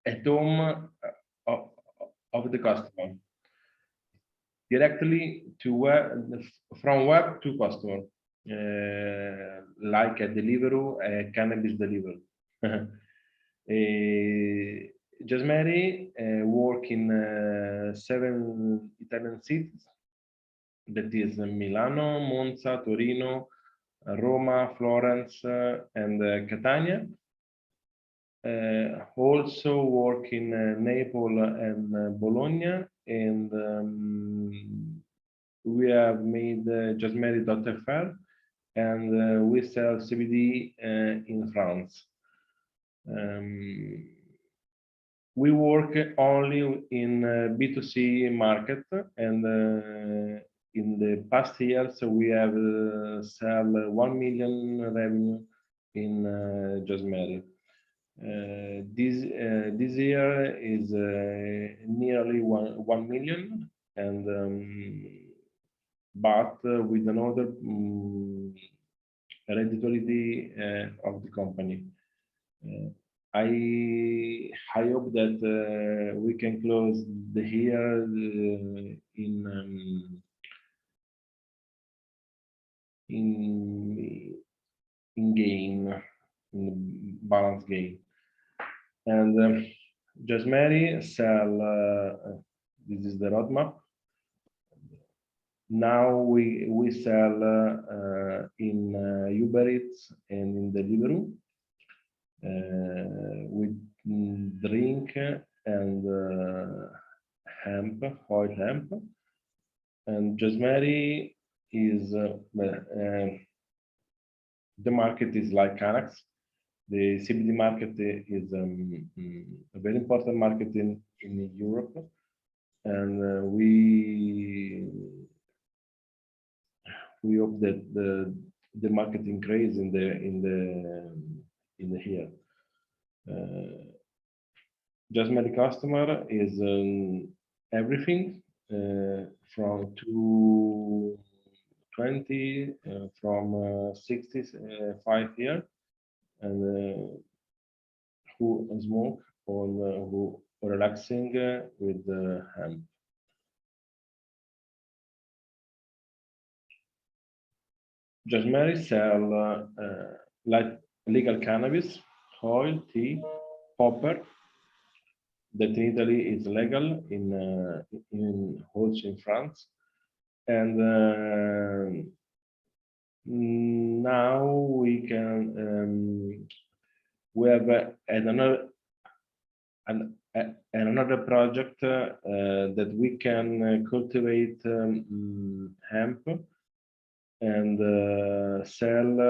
H: at home of the customer, directly to from web to customer, like a Deliveroo, a cannabis delivery. Just Mary work in 7 Italian cities, that is Milano, Monza, Torino, Roma, Florence, and Catania. Also work in Naples and Bologna, and we have made justmary.fr, and we sell CBD in France. We work only in B2C market, and in the past years we have sell 1 million revenue in Just Mary. This year is nearly 1 million, and but with another hereditary of the company. I hope that we can close the year in gain, in balance gain. And Just Mary sell. This is the roadmap. Now we sell in Uber Eats and in Deliveroo with drink and oil hemp. And Just Mary is the market is like Canax. The CBD market is a very important market in Europe, and we hope that the market increase in the here. Just Mary customer is everything from 220 from 65 years, and who smoke or who relaxing with hemp. Just Mary sell like legal cannabis, oil, tea, popper. That in Italy is legal, also in France, and now we can we have another project that we can cultivate hemp and sell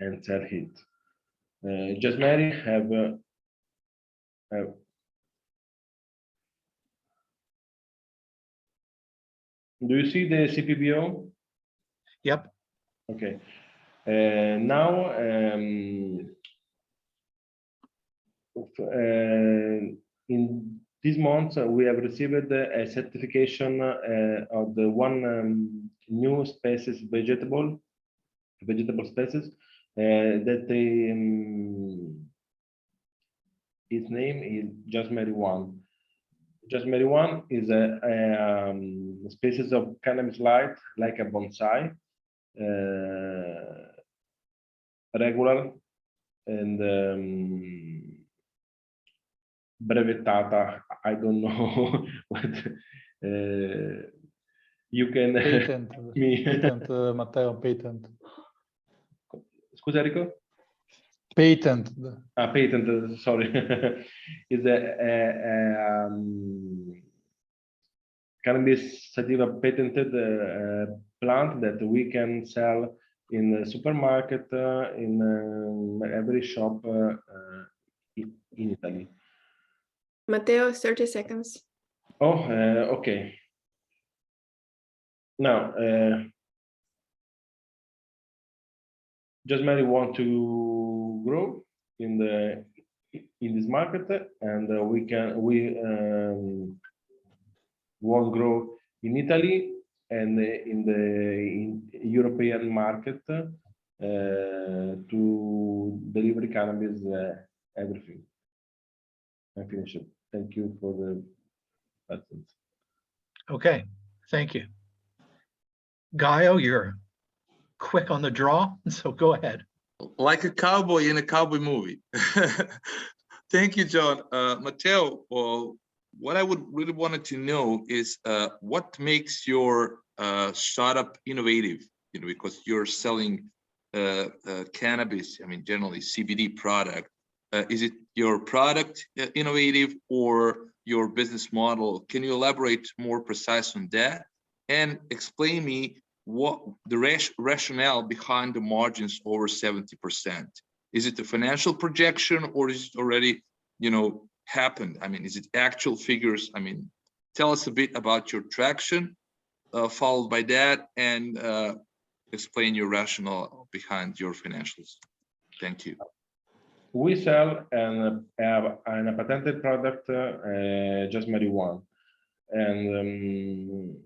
H: it. Just Mary have do you see the CPBO?
A: Yep.
H: Okay. Now in this month we have received a certification of the one new species vegetable species that its name is Just Mary 1. Just Mary 1 is a species of cannabis light, like a bonsai, regular and brevettata. I don't know what you can
E: Patent,
H: me.
E: patent, Matteo, patent.
H: Scusa, Enrico?
E: Patent.
H: Patent, sorry. Is a cannabis sativa patented plant that we can sell in the supermarket, in every shop in Italy.
F: Matteo, 30 seconds.
H: Oh, okay. Now, Just Mary want to grow in this market, and we want grow in Italy and in the European market to deliver cannabis everything. I finish it. Thank you for the presence.
A: Okay, thank you. Gaio, you're quick on the draw, so go ahead.
D: Like a cowboy in a cowboy movie. Thank you, John. Matteo, what I would really wanted to know is what makes your startup innovative? You know, because you're selling cannabis, I mean, generally CBD product. Is it your product innovative or your business model? Can you elaborate more precise on that and explain me what the rationale behind the margins over 70%? Is it the financial projection, or is it already, you know, happened? I mean, is it actual figures? I mean, tell us a bit about your traction, followed by that, and explain your rationale behind your financials. Thank you.
H: We sell and have a patented product, Just Mary 1, and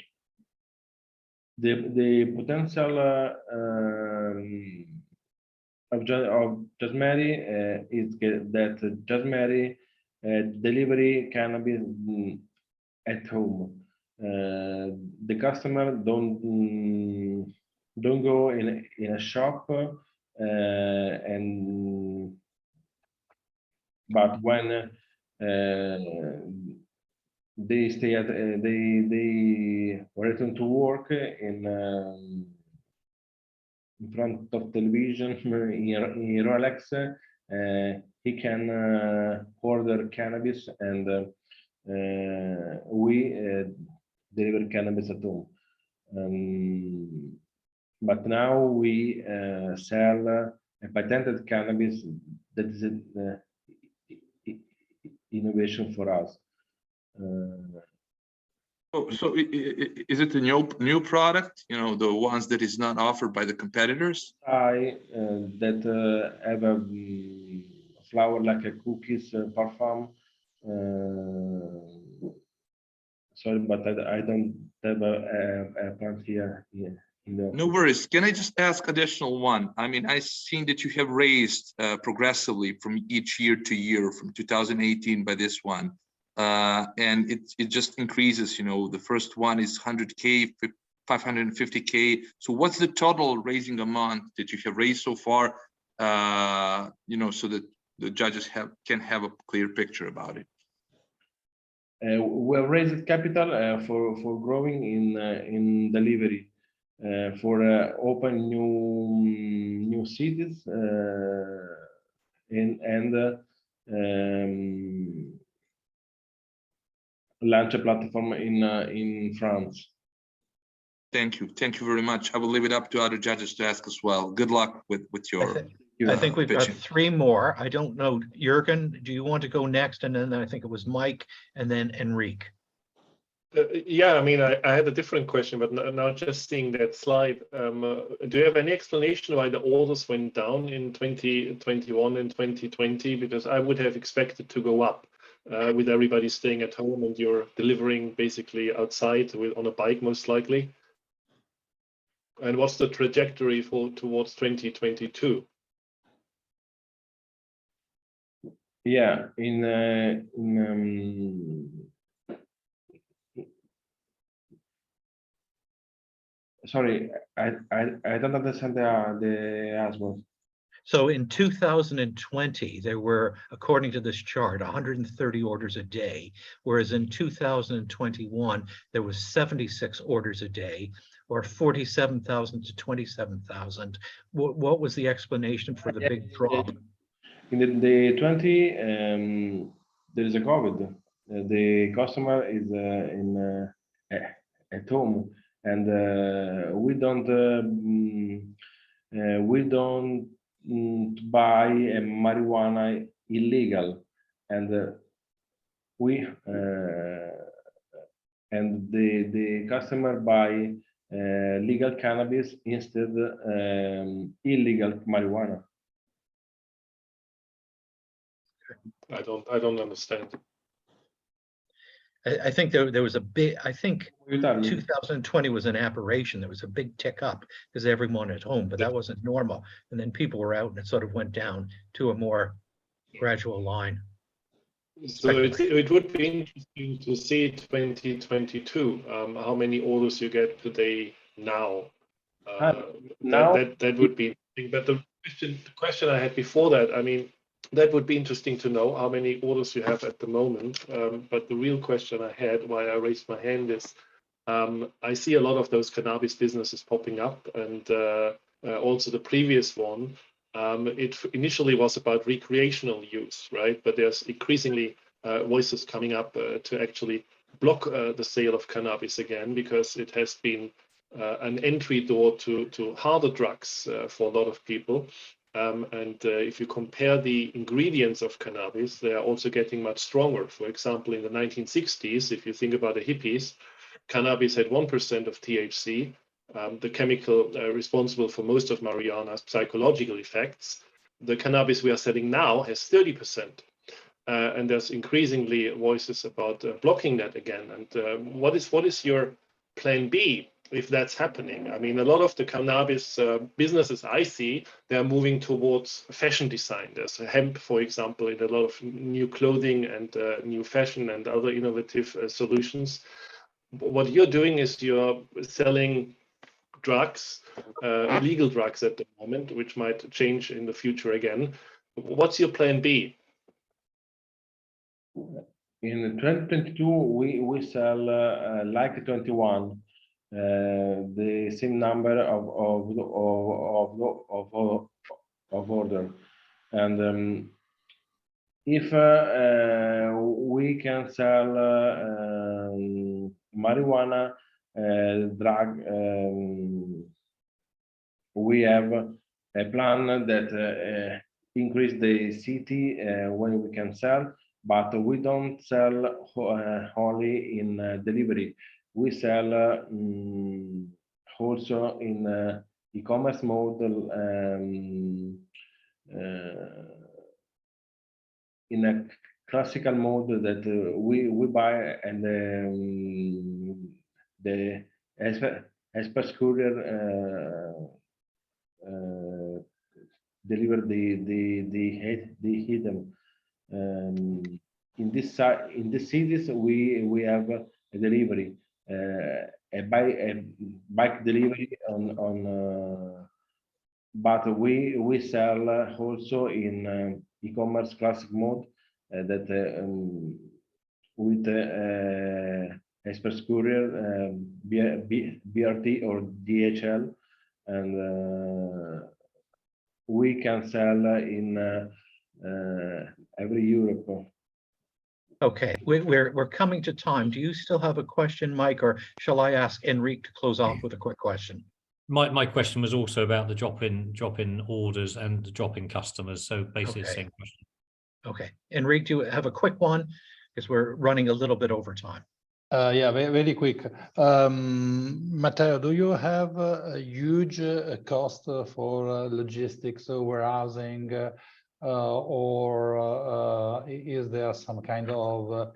H: the potential of Just Mary is that Just Mary delivery cannabis at home. The customer don't go in a shop and but when they stay at they return to work in front of television in Rolex, he can order cannabis, and we deliver cannabis at home. But now we sell a patented cannabis that is an innovation for us.
D: So is it a new product? You know, the ones that is not offered by the competitors?
H: That have a flower like a cookies parfum. Sorry, but I don't have a plant here.
D: No worries. Can I just ask additional one? I mean, I've seen that you have raised progressively from each year to year, from 2018 by this one. And it just increases, you know, the first one is 100K, 550K. So what's the total raising amount that you have raised so far, you know, so that the judges can have a clear picture about it?
H: We have raised capital for growing in delivery, for open new cities, and launch a platform in France.
D: Thank you very much. I will leave it up to other judges to ask as well. Good luck with your.
A: I think we've got
D: pitching.
A: 3 more. I don't know, Jürgen, do you want to go next? And then I think it was Mike and then Enrique.
B: Yeah, I mean, I had a different question, but now just seeing that slide, do you have any explanation why the orders went down in 2021 and 2020? Because I would have expected to go up with everybody staying at home and you're delivering basically outside on a bike, most likely. And what's the trajectory towards 2022?
H: Yeah, sorry, I don't understand the answer.
A: So in 2020, there were, according to this chart, 130 orders a day, whereas in 2021, there was 76 orders a day, or 47,000 to 27,000. What was the explanation for the big drop?
H: In the 20, there is a COVID. The customer is at home, and we don't buy marijuana illegal, and the customer buy legal cannabis instead illegal marijuana.
B: I don't understand.
A: I think there was a big, I think 2020 was an aberration. There was a big tick up because everyone at home, but that wasn't normal. And then people were out and it sort of went down to a more gradual line.
B: So it would be interesting to see 2022, how many orders you get today now. That would be interesting. But the question I had before that, I mean, that would be interesting to know how many orders you have at the moment. But the real question I had, why I raised my hand, is I see a lot of those cannabis businesses popping up, and also the previous one. It initially was about recreational use, right? But there's increasingly voices coming up to actually block the sale of cannabis again, because it has been an entry door to harder drugs for a lot of people. And if you compare the ingredients of cannabis, they are also getting much stronger. For example, in the 1960s, if you think about the hippies, cannabis had 1% of THC. The chemical responsible for most of marijuana's psychological effects. The cannabis we are selling now has 30%. And there's increasingly voices about blocking that again. And what is your plan B if that's happening? I mean, a lot of the cannabis businesses I see, they're moving towards fashion design. There's hemp, for example, in a lot of new clothing and new fashion and other innovative solutions. What you're doing is you're selling drugs, illegal drugs at the moment, which might change in the future again. What's your plan B?
H: in 2022, we sell like 21, the same number of order, and if we can sell marijuana drug, we have a plan that increase the city when we can sell, but we don't sell only in delivery. We sell also in e-commerce model, in a classical mode that we buy, and the express courier deliver the hidden. In this cities we have a delivery, a bike delivery on. But we sell also in e-commerce classic mode that with express courier, BRT or DHL, and we can sell in every Europe.
A: Okay, we're coming to time. Do you still have a question, Mike, or shall I ask Enrique to close off with a quick question?
C: My question was also about the drop in orders and the drop in customers. So basically the same question.
A: Okay, Enrique, do you have a quick one? Because we're running a little bit over time.
E: Yeah, very quick. Matteo, do you have a huge cost for logistics, warehousing, or is there some kind of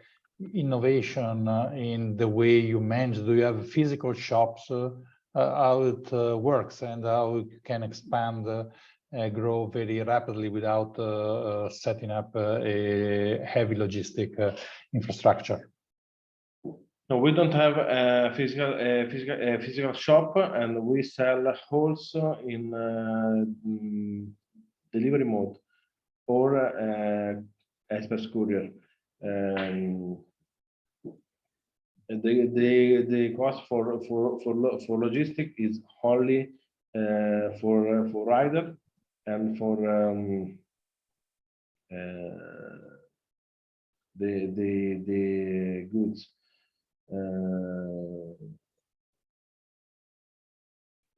E: innovation in the way you manage? Do you have physical shops? How it works and how you can expand, grow very rapidly without setting up a heavy logistic infrastructure?
H: No, we don't have a physical shop, and we sell also in delivery mode or express courier. The cost for logistic is only for rider and for the goods.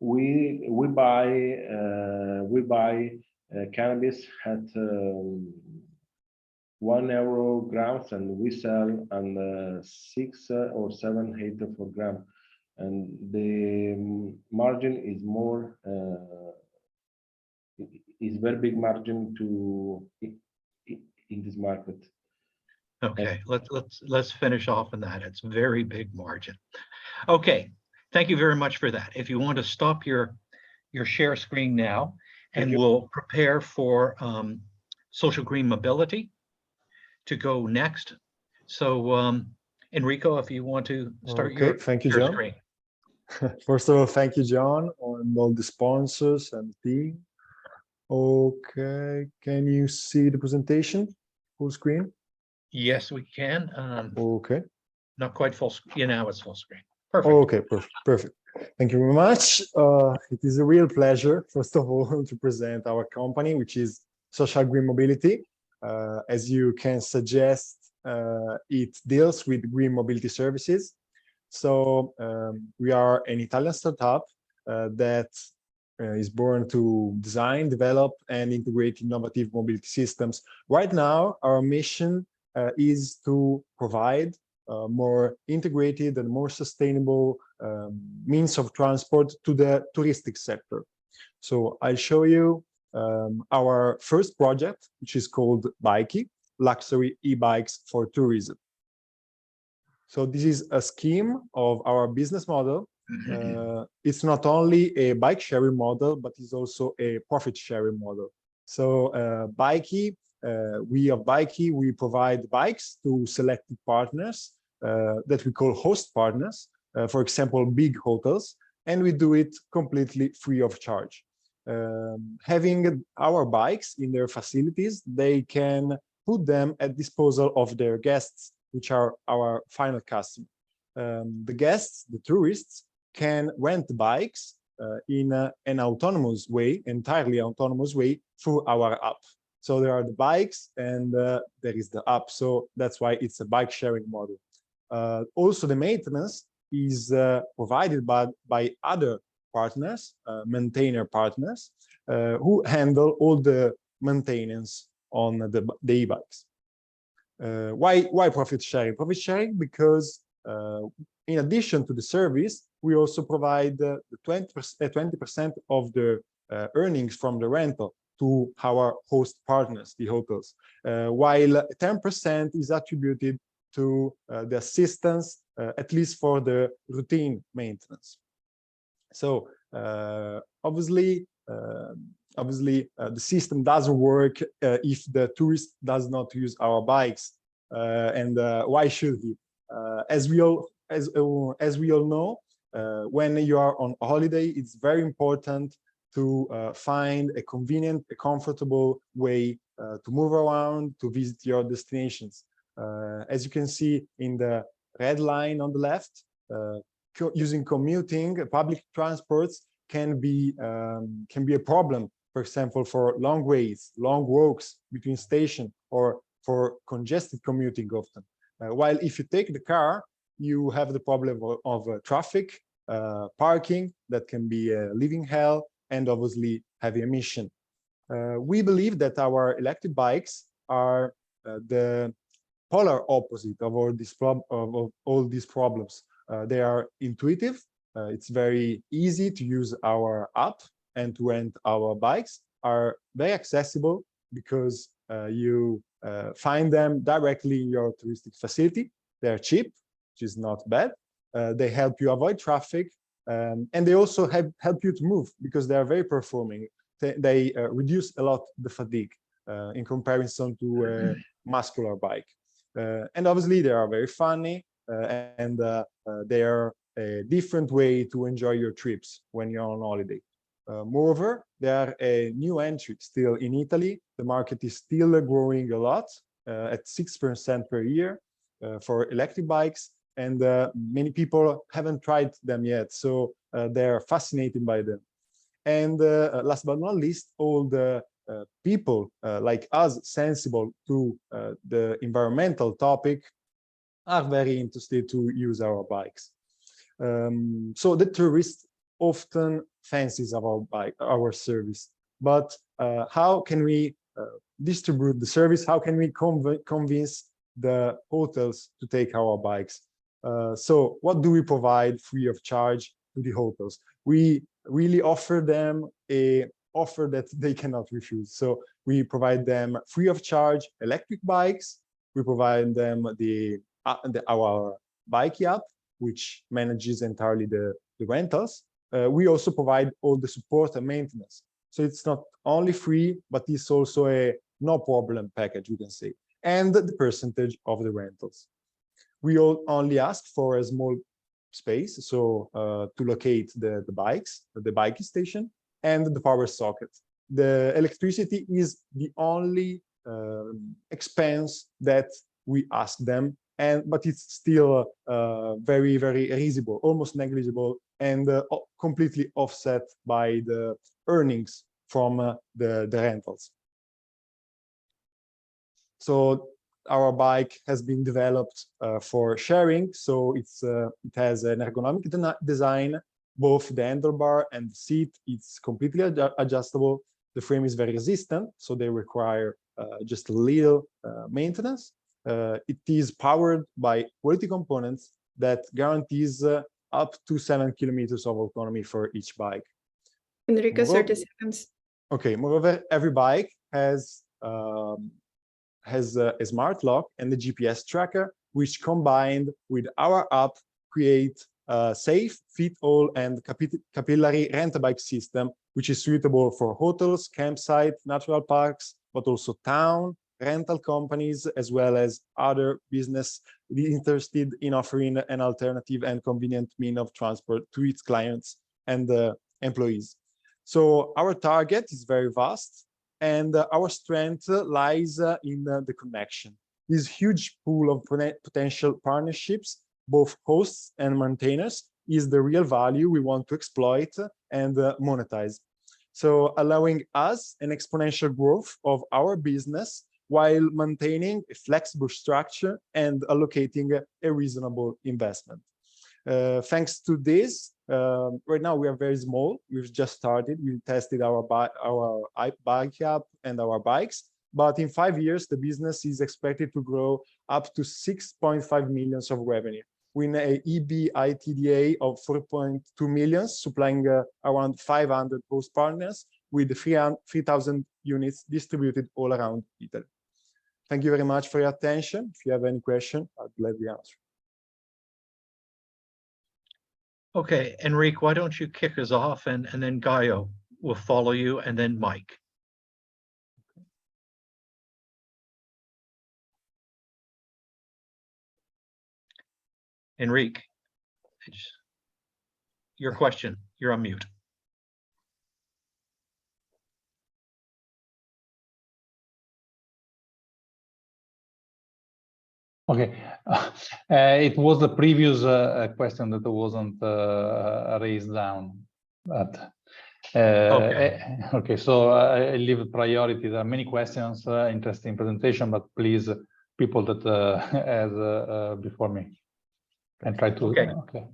H: We buy cannabis at €1 grams, and we sell on 6 or 7, 8 per gram, and the margin is more, is very big margin to in this market.
A: Okay, let's finish off on that. It's very big margin. Okay, thank you very much for that. If you want to stop your share screen now, and we'll prepare for social green mobility to go next. So Enrico, if you want to start your
I: thank you, John.
A: screen.
I: First of all, thank you, John, and all the sponsors and the team. Okay, can you see the presentation full screen?
A: Yes, we can.
I: Okay.
A: Not quite full screen. Now it's full screen. Perfect.
I: Okay, perfect. Thank you very much. It is a real pleasure, first of all, to present our company, which is Social Green Mobility. As you can suggest, it deals with green mobility services. So we are an Italian startup that is born to design, develop, and integrate innovative mobility systems. Right now, our mission is to provide more integrated and more sustainable means of transport to the touristic sector. So I'll show you our first project, which is called Bikey, Luxury e-bikes for tourism. So this is a scheme of our business model. It's not only a bike sharing model, but it's also a profit sharing model. So Bikey, we provide bikes to selected partners that we call host partners, for example, big hotels, and we do it completely free of charge. Having our bikes in their facilities, they can put them at disposal of their guests which are our final customer. The guests, the tourists, can rent bikes in an autonomous way, entirely autonomous way, through our app. So there are the bikes and there is the app. So that's why it's a bike sharing model. Also, the maintenance is provided by other partners, maintainer partners, who handle all the maintenance on the e-bikes. Why profit sharing? Profit sharing because in addition to the service, we also provide the 20% of the earnings from the rental to our host partners, the hotels, while 10% is attributed to the assistance, at least for the routine maintenance. So obviously, the system doesn't work if the tourist does not use our bikes, and why should he? As we all know, when you are on holiday, it's very important to find a convenient, a comfortable way to move around, to visit your destinations. As you can see in the red line on the left, using commuting, public transports can be a problem. For example, for long ways, long walks between stations, or for congested commuting often. While if you take the car, you have the problem of traffic, parking, that can be a living hell, and obviously heavy emission. We believe that our electric bikes are the polar opposite of all these problems. They are intuitive. It's very easy to use our app, and to rent our bikes are very accessible because you find them directly in your touristic facility. They're cheap, which is not bad. They help you avoid traffic, and they also help you to move because they are very performing. They reduce a lot the fatigue in comparison to a muscular bike. And obviously they are very funny, and they are a different way to enjoy your trips when you're on holiday. Moreover, they are a new entry still in Italy. The market is still growing a lot, at 6% per year for electric bikes, and many people haven't tried them yet, so they're fascinated by them. And last but not least, all the people like us, sensible to the environmental topic, are very interested to use our bikes. So the tourist often fancies our service, but how can we distribute the service? How can we convince the hotels to take our bikes? So what do we provide free of charge to the hotels? We really offer them a offer that they cannot refuse. So we provide them free of charge electric bikes. We provide them our bike app, which manages entirely the rentals. We also provide all the support and maintenance. So it's not only free, but it's also a no problem package, we can say, and the percentage of the rentals. We only ask for a small space, so to locate the bikes, the bike station, and the power socket. The electricity is the only expense that we ask them, but it's still very, very reasonable, almost negligible, and completely offset by the earnings from the rentals. So our bike has been developed for sharing, so it has an ergonomic design. Both the handlebar and the seat, it's completely adjustable. The frame is very resistant, so they require just a little maintenance. It is powered by quality components that guarantees up to 7 kilometers of autonomy for each bike.
F: Enrico, 30 seconds.
I: Okay, moreover, every bike has a smart lock and the GPS tracker, which combined with our app create a safe, fit-all, and capillary rent-a-bike system, which is suitable for hotels, campsites, natural parks, but also town, rental companies, as well as other business interested in offering an alternative and convenient means of transport to its clients and employees. So our target is very vast, and our strength lies in the connection. this huge pool of potential partnerships, both hosts and maintainers, is the real value we want to exploit and monetize. So allowing us an exponential growth of our business while maintaining a flexible structure and allocating a reasonable investment. Thanks to this, right now we are very small. We've just started. We tested our bike app and our bikes, but in 5 years, the business is expected to grow up to 6.5 million of revenue, with an EBITDA of 4.2 million, supplying around 500 host partners with 3,000 units distributed all around Italy. Thank you very much for your attention. If you have any question, I'd gladly answer.
A: Okay, Enrique, why don't you kick us off, and then Gaio will follow you, and then Mike. Enrique, your question, you're on mute.
E: Okay, it was the previous question that wasn't raised down, but okay. So I leave priority. There are many questions, interesting presentation, but please, people that as before me, and try to. Okay.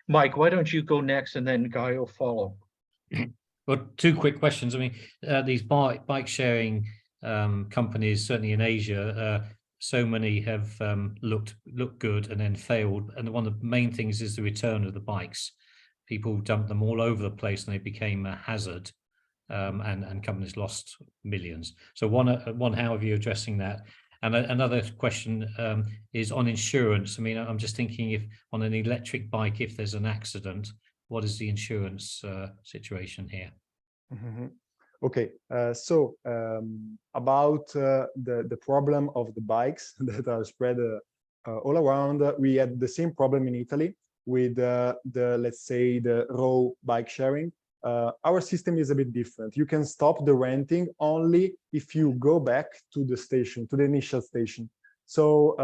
A: Mike, why don't you go next, and then Gaio follow?
C: Well, two quick questions. I mean, these bike sharing companies, certainly in Asia, so many have looked good and then failed. And one of the main things is the return of the bikes. People dumped them all over the place and they became a hazard, and companies lost millions. So one, how are you addressing that? And another question is on insurance. I mean, I'm just thinking, if on an electric bike, if there's an accident, what is the insurance situation here?
I: Mm-hmm. Okay, so about the problem of the bikes that are spread all around, we had the same problem in Italy with let's say, the raw bike sharing. Our system is a bit different. You can stop the renting only if you go back to the station, to the initial station. So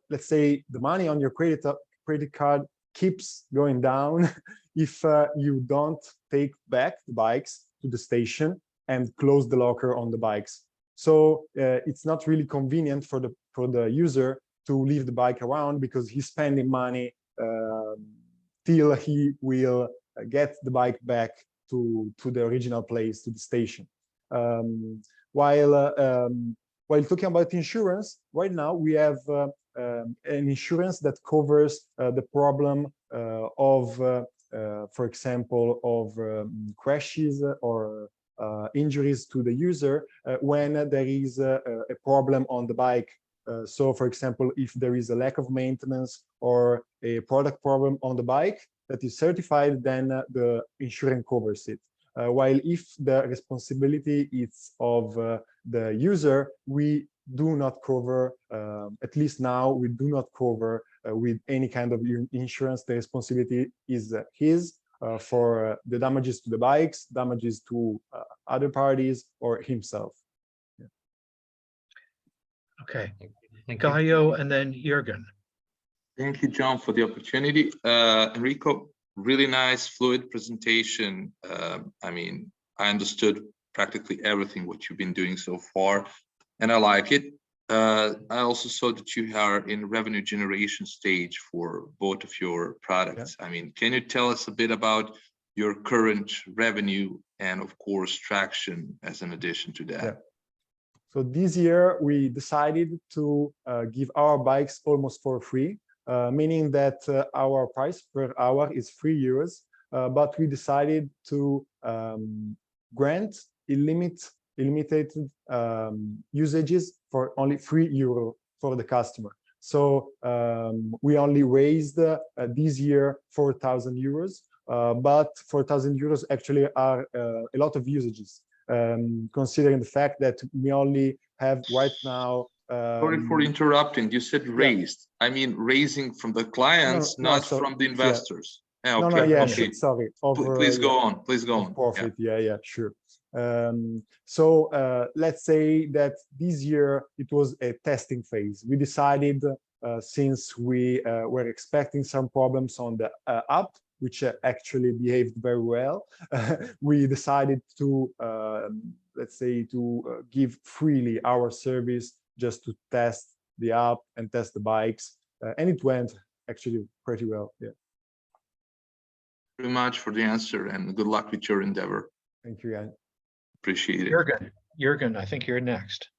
I: let's say, the money on your credit card keeps going down if you don't take back the bikes to the station and close the locker on the bikes. So it's not really convenient for the user to leave the bike around, because he's spending money till he will get the bike back to the original place, to the station. While talking about insurance, right now we have an insurance that covers the problem of, for example, of crashes or injuries to the user when there is a problem on the bike. So, for example, if there is a lack of maintenance or a product problem on the bike that is certified, then the insurance covers it. While if the responsibility is of the user, we do not cover, at least now, we do not cover with any kind of insurance. The responsibility is his for the damages to the bikes, damages to other parties, or himself. Yeah.
A: Okay,
C: Thank you.
A: Gaio, and then Jürgen.
D: Thank you, John, for the opportunity. Enrico, really nice, fluid presentation. I mean, I understood practically everything what you've been doing so far, and I like it. I also saw that you are in revenue generation stage for both of your products. Yeah. I mean, can you tell us a bit about your current revenue and, of course, traction as an addition to that?
I: Yeah. So this year we decided to give our bikes almost for free, meaning that our price per hour is €3, but we decided to grant limited usages for only €3 for the customer. So we only raised this year €4,000, but €4,000 actually are a lot of usages, considering the fact that we only have right now.
D: Sorry for interrupting. You said raised. Yeah. I mean, raising from the clients, not from the investors.
I: Yeah.
D: Okay.
I: Yeah,
D: okay.
I: sorry.
D: Please go on. Please go on.
I: Profit. Yeah, sure. Let's say that this year it was a testing phase. We decided, since we were expecting some problems on the app, which actually behaved very well, we decided to, let's say, to give freely our service just to test the app and test the bikes. And it went actually pretty well. Yeah.
D: Very much for the answer, and good luck with your endeavor.
I: Thank you, Jan.
D: Appreciate it.
A: Jürgen, I think you're next.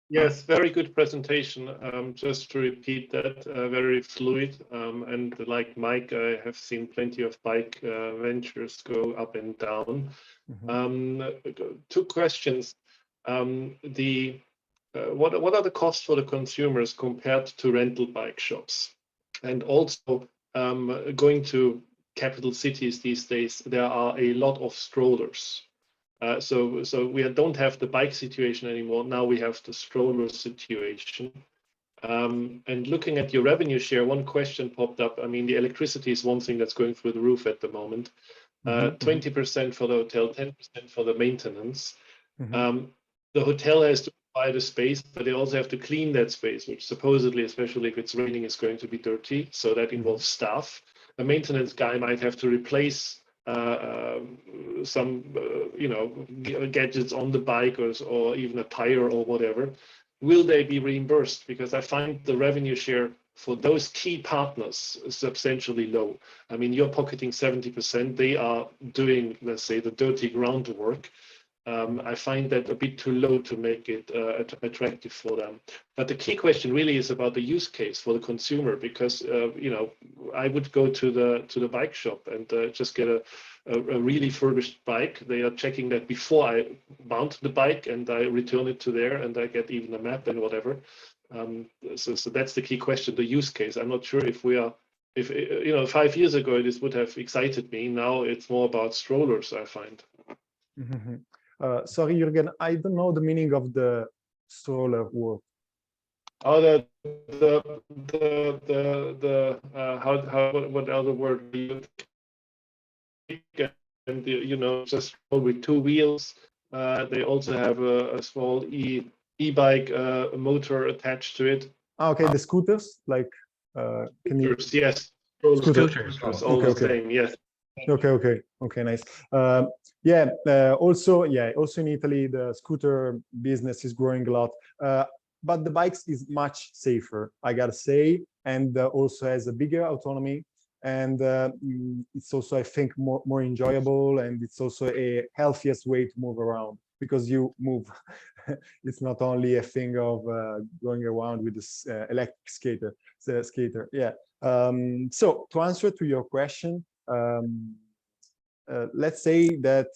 B: Yes, very good presentation. Just to repeat that, very fluid. And like Mike, I have seen plenty of bike ventures go up and down. Two questions. What are the costs for the consumers compared to rental bike shops? And also, going to capital cities these days, there are a lot of strollers. So we don't have the bike situation anymore. Now we have the stroller situation. And looking at your revenue share, one question popped up. I mean, the electricity is one thing that's going through the roof at the moment. 20% for the hotel, 10% for the maintenance. The hotel has to buy the space, but they also have to clean that space, which supposedly, especially if it's raining, is going to be dirty. So that involves staff. A maintenance guy might have to replace some gadgets on the bike or even a tire or whatever. Will they be reimbursed? Because I find the revenue share for those key partners substantially low. I mean, you're pocketing 70%. They are doing, let's say, the dirty groundwork. I find that a bit too low to make it attractive for them. But the key question really is about the use case for the consumer, because I would go to the bike shop and just get a really furbished bike. They are checking that before I mount the bike, and I return it to there, and I get even a map and whatever. So that's the key question, the use case. I'm not sure if 5 years ago this would have excited me. Now it's more about strollers, I find.
I: Sorry, Jürgen, I don't know the meaning of the stroller word.
B: Oh, what other word do you think? And just with two wheels. They also have a small e-bike motor attached to it.
I: Okay, the scooters, like
B: scooters, yes.
A: Scooters.
B: All the same, yes.
I: Okay, nice. Also in Italy, the scooter business is growing a lot, but the bikes is much safer, I gotta say, and also has a bigger autonomy, and it's also, I think, more enjoyable, and it's also a healthiest way to move around, because you move. It's not only a thing of going around with this electric skater. Yeah. So to answer to your question, let's say that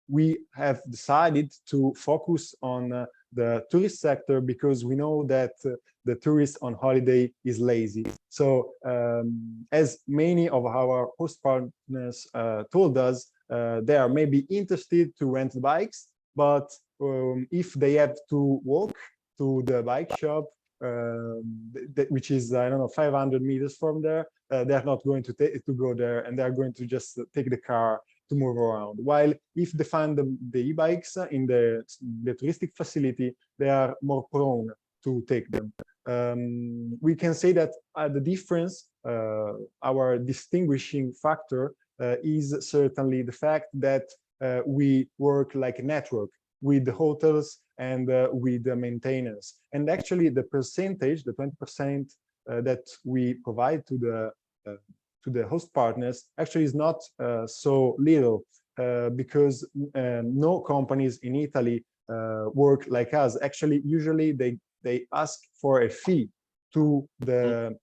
I: we have decided to focus on the tourist sector, because we know that the tourist on holiday is lazy. So as many of our host partners told us, they are maybe interested to rent bikes, but if they have to walk to the bike shop, which is, I don't know, 500 meters from there, they're not going to go there, and they're going to just take the car to move around. While if they find the e-bikes in the touristic facility, they are more prone to take them. We can say that the difference, our distinguishing factor, is certainly the fact that we work like a network with the hotels and with the maintenance. And actually the percentage, the 20% that we provide to the host partners, actually is not so little, because no companies in Italy work like us. Actually, usually they ask for a fee to the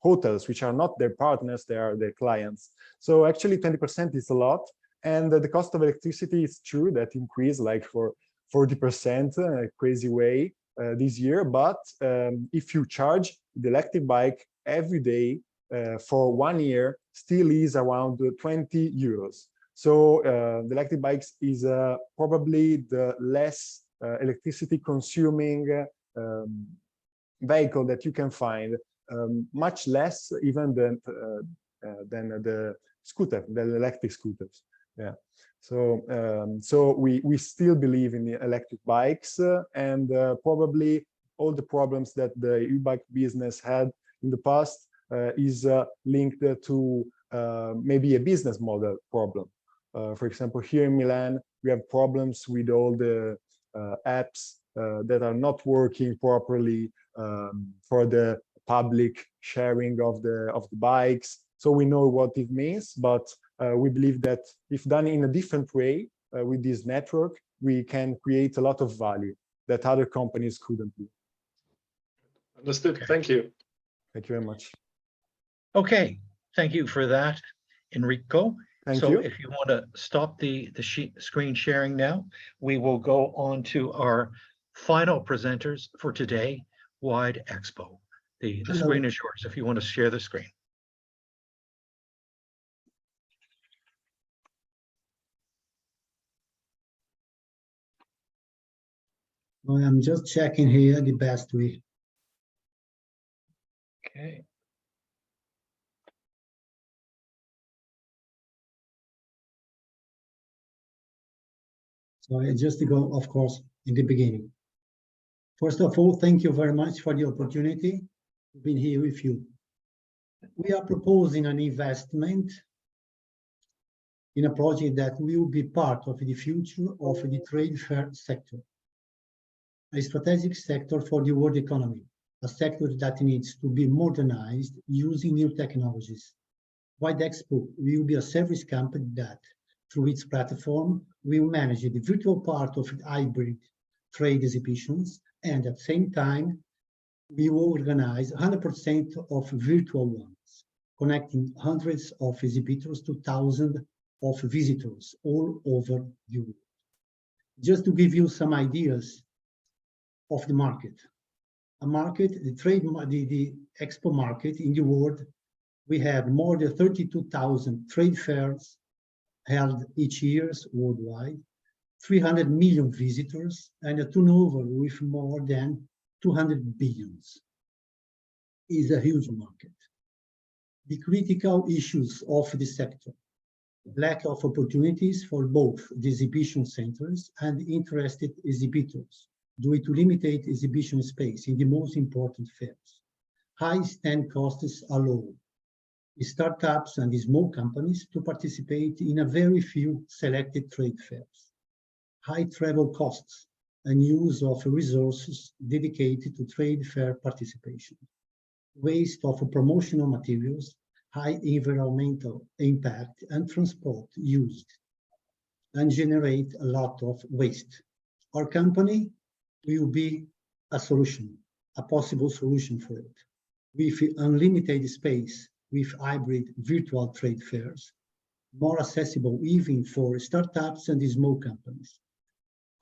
I: hotels, which are not their partners, they are their clients. So actually 20% is a lot. And the cost of electricity is true that increased like for 40%, a crazy way this year. But if you charge the electric bike every day for 1 year, still is around 20 euros. So the electric bikes is probably the less electricity consuming vehicle that you can find, much less even than the scooter, the electric scooters. Yeah. So we still believe in the electric bikes, and probably all the problems that the e-bike business had in the past is linked to maybe a business model problem. For example, here in Milan, we have problems with all the apps that are not working properly for the public sharing of the bikes. So we know what it means, but we believe that if done in a different way with this network, we can create a lot of value that other companies couldn't do.
B: Understood.
A: Okay.
B: Thank you.
I: Thank you very much.
A: Okay, thank you for that, Enrico.
I: Thank
A: so
I: you.
A: if you want to stop the screen sharing now, we will go on to our final presenters for today, Wide Expo. The screen is yours if you want to share the screen.
J: I'm just checking here the best way.
A: Okay.
J: So I just go, of course, in the beginning. First of all, thank you very much for the opportunity to be here with you. We are proposing an investment in a project that will be part of the future of the trade fair sector, a strategic sector for the world economy, a sector that needs to be modernized using new technologies. Wide Expo will be a service company that, through its platform, will manage the virtual part of hybrid trade exhibitions, and at the same time, we will organize 100% of virtual ones, connecting hundreds of exhibitors to thousands of visitors all over Europe. Just to give you some ideas of the market. The expo market in the world, we have more than 32,000 trade fairs held each year worldwide, 300 million visitors, and a turnover with more than 200 billions. Is a huge market. The critical issues of the sector: lack of opportunities for both the exhibition centers and interested exhibitors due to limited exhibition space in the most important fairs. High stand costs allow startups and small companies to participate in a very few selected trade fairs. High travel costs and use of resources dedicated to trade fair participation. Waste of promotional materials, high environmental impact, and transport used, and generate a lot of waste. Our company will be a solution, a possible solution for it, with unlimited space, with hybrid virtual trade fairs, more accessible even for startups and small companies.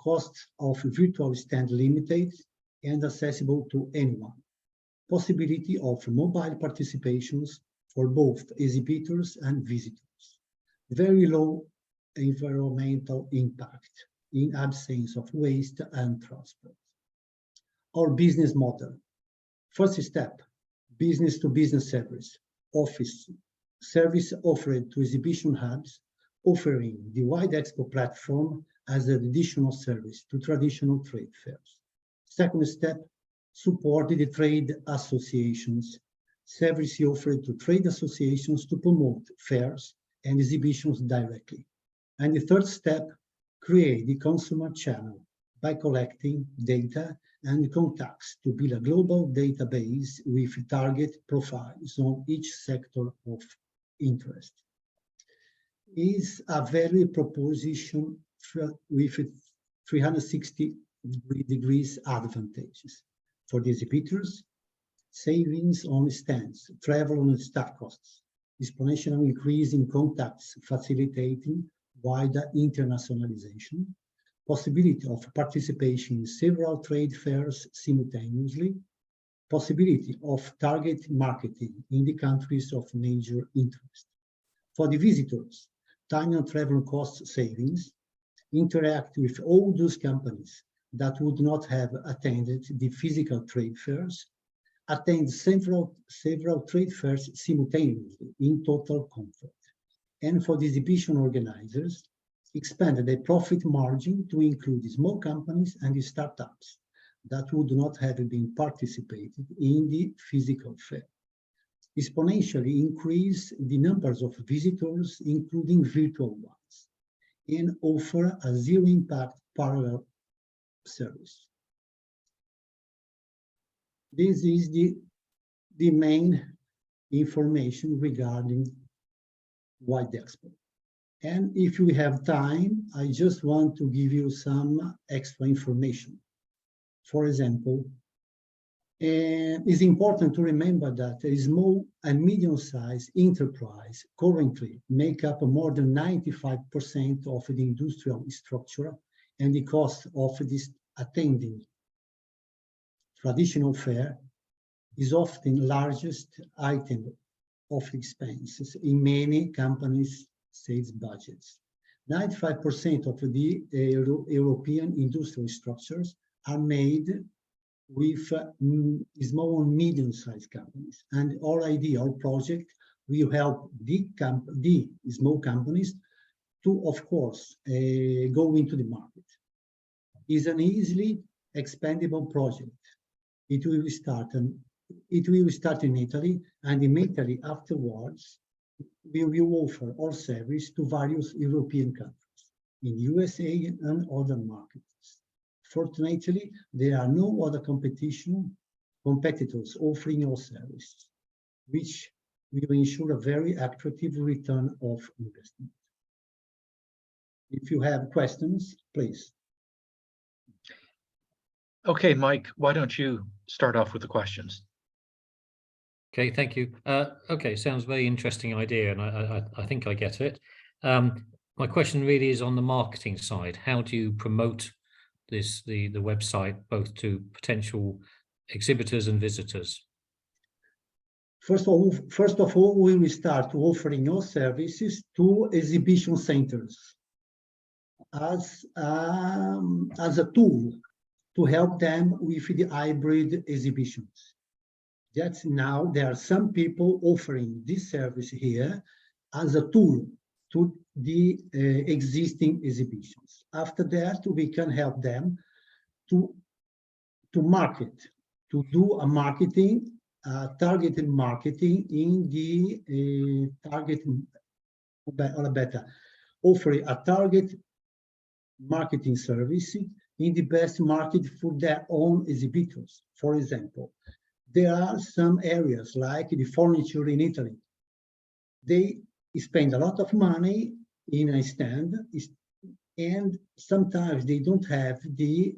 J: Costs of virtual stand limited and accessible to anyone. Possibility of mobile participations for both exhibitors and visitors. Very low environmental impact in absence of waste and transport. Our business model. First step, business-to-business service. Office service offered to exhibition hubs, offering the Wide Expo platform as an additional service to traditional trade fairs. Second step, support the trade associations. Service offered to trade associations to promote fairs and exhibitions directly. And the third step, create the consumer channel by collecting data and contacts to build a global database with target profiles on each sector of interest. Is a value proposition with 360 degrees advantages for the exhibitors: savings on stands, travel and staff costs, exponential increase in contacts facilitating wider internationalization, possibility of participation in several trade fairs simultaneously, possibility of target marketing in the countries of major interest. For the visitors, time and travel cost savings, interact with all those companies that would not have attended the physical trade fairs, attend several trade fairs simultaneously in total comfort. And for the exhibition organizers, expanded the profit margin to include small companies and the startups that would not have been participated in the physical fair. Exponentially increase the numbers of visitors, including virtual ones, and offer a zero-impact parallel service. This is the main information regarding White Expo. And if we have time, I just want to give you some extra information. For example, it's important to remember that a small and medium-sized enterprise currently make up more than 95% of the industrial structure, and the cost of this attending traditional fair is often largest item of expenses in many companies' sales budgets. 95% of the European industrial structures are made with small and medium-sized companies, and our idea, our project, will help the small companies to, of course, go into the market. It's an easily expandable project. It will start in Italy, and in Italy afterwards, we will offer our service to various European countries, in USA and other markets. Fortunately, there are no other competitors offering our service, which will ensure a very attractive return of investment. If you have questions, please.
A: Okay, Mike, why don't you start off with the questions?
C: Okay, thank you. Okay, sounds very interesting idea, and I think I get it. My question really is on the marketing side. How do you promote the website both to potential exhibitors and visitors?
J: First of all, we will start offering our services to exhibition centers as a tool to help them with the hybrid exhibitions. That's now there are some people offering this service here as a tool to the existing exhibitions. After that, we can help them to market, to do a marketing, targeted marketing in the offer a target marketing service in the best market for their own exhibitors. For example, there are some areas like the furniture in Italy. They spend a lot of money in a stand, and sometimes they don't have the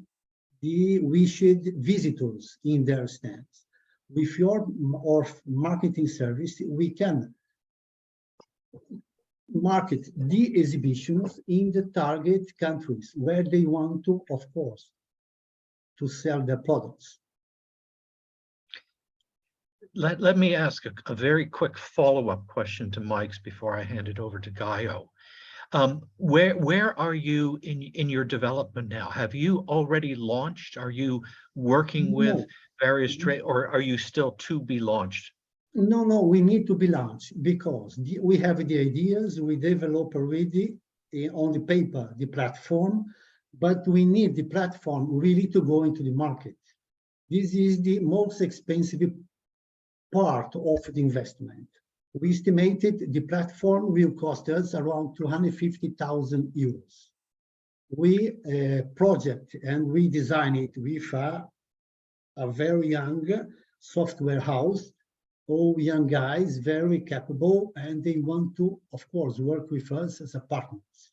J: wished visitors in their stands. With your marketing service, we can market the exhibitions in the target countries where they want to, of course, to sell their products.
A: Let me ask a very quick follow-up question to Mike's before I hand it over to Gaio. Where are you in your development now? Have you already launched? Are you working with various trade, or are you still to be launched?
J: No, we need to be launched because we have the ideas, we develop already on the paper, the platform, but we need the platform really to go into the market. This is the most expensive part of the investment. We estimated the platform will cost us around 250,000 euros. We project and we design it with a very young software house, all young guys, very capable, and they want to, of course, work with us as a partners.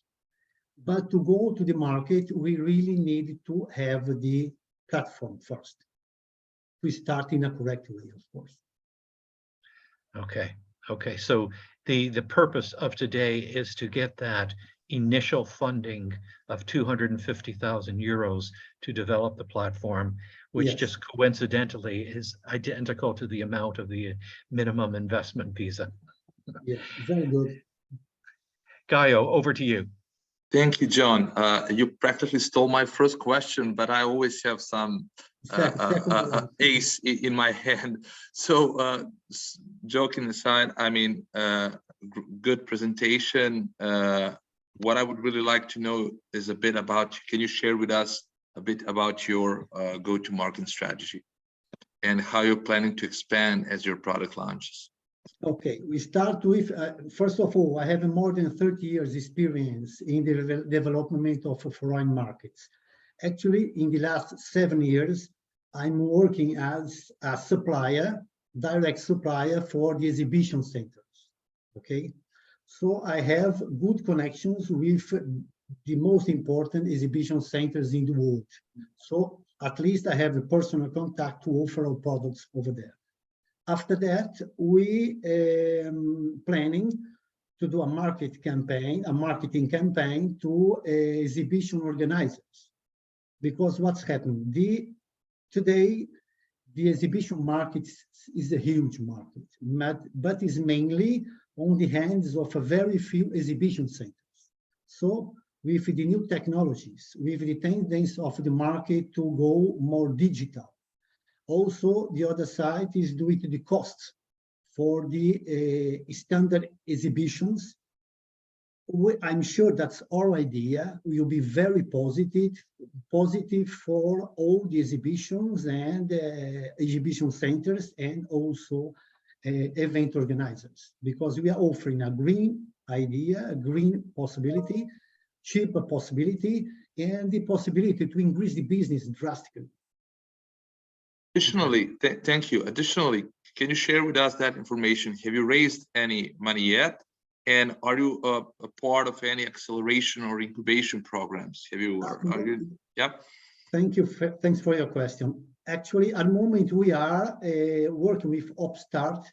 J: But to go to the market, we really need to have the platform first. We start in a correct way, of course.
A: Okay. So the purpose of today is to get that initial funding of 250,000 euros to develop the platform, which just coincidentally is identical to the amount of the minimum investment visa.
J: Yeah, very good.
A: Gaio, over to you.
D: Thank you, John. You practically stole my first question, but I always have some ace in my hand. So joking aside, I mean, good presentation, what I would really like to know is a bit about, can you share with us a bit about your go-to-market strategy and how you're planning to expand as your product launches?
J: Okay, we start with, first of all, I have more than 30 years experience in the development of foreign markets. Actually, in the last 7 years, I'm working as a supplier, direct supplier for the exhibition centers, okay? So I have good connections with the most important exhibition centers in the world. So at least I have a personal contact to offer our products over there. After that, we planning to do a marketing campaign to exhibition organizers. Because what's happening? Today, the exhibition market is a huge market, but is mainly on the hands of a very few exhibition centers. So with the new technologies, with the tendency of the market to go more digital, also the other side is due to the costs for the standard exhibitions. I'm sure that's our idea will be very positive for all the exhibitions and exhibition centers and also event organizers, because we are offering a green idea, a green possibility, cheaper possibility, and the possibility to increase the business drastically.
D: Additionally, thank you. Additionally, can you share with us that information? Have you raised any money yet? And are you a part of any acceleration or incubation programs? Have you, are you, yeah?
J: Thank you. Thanks for your question. Actually, at the moment, we are working with Upstart,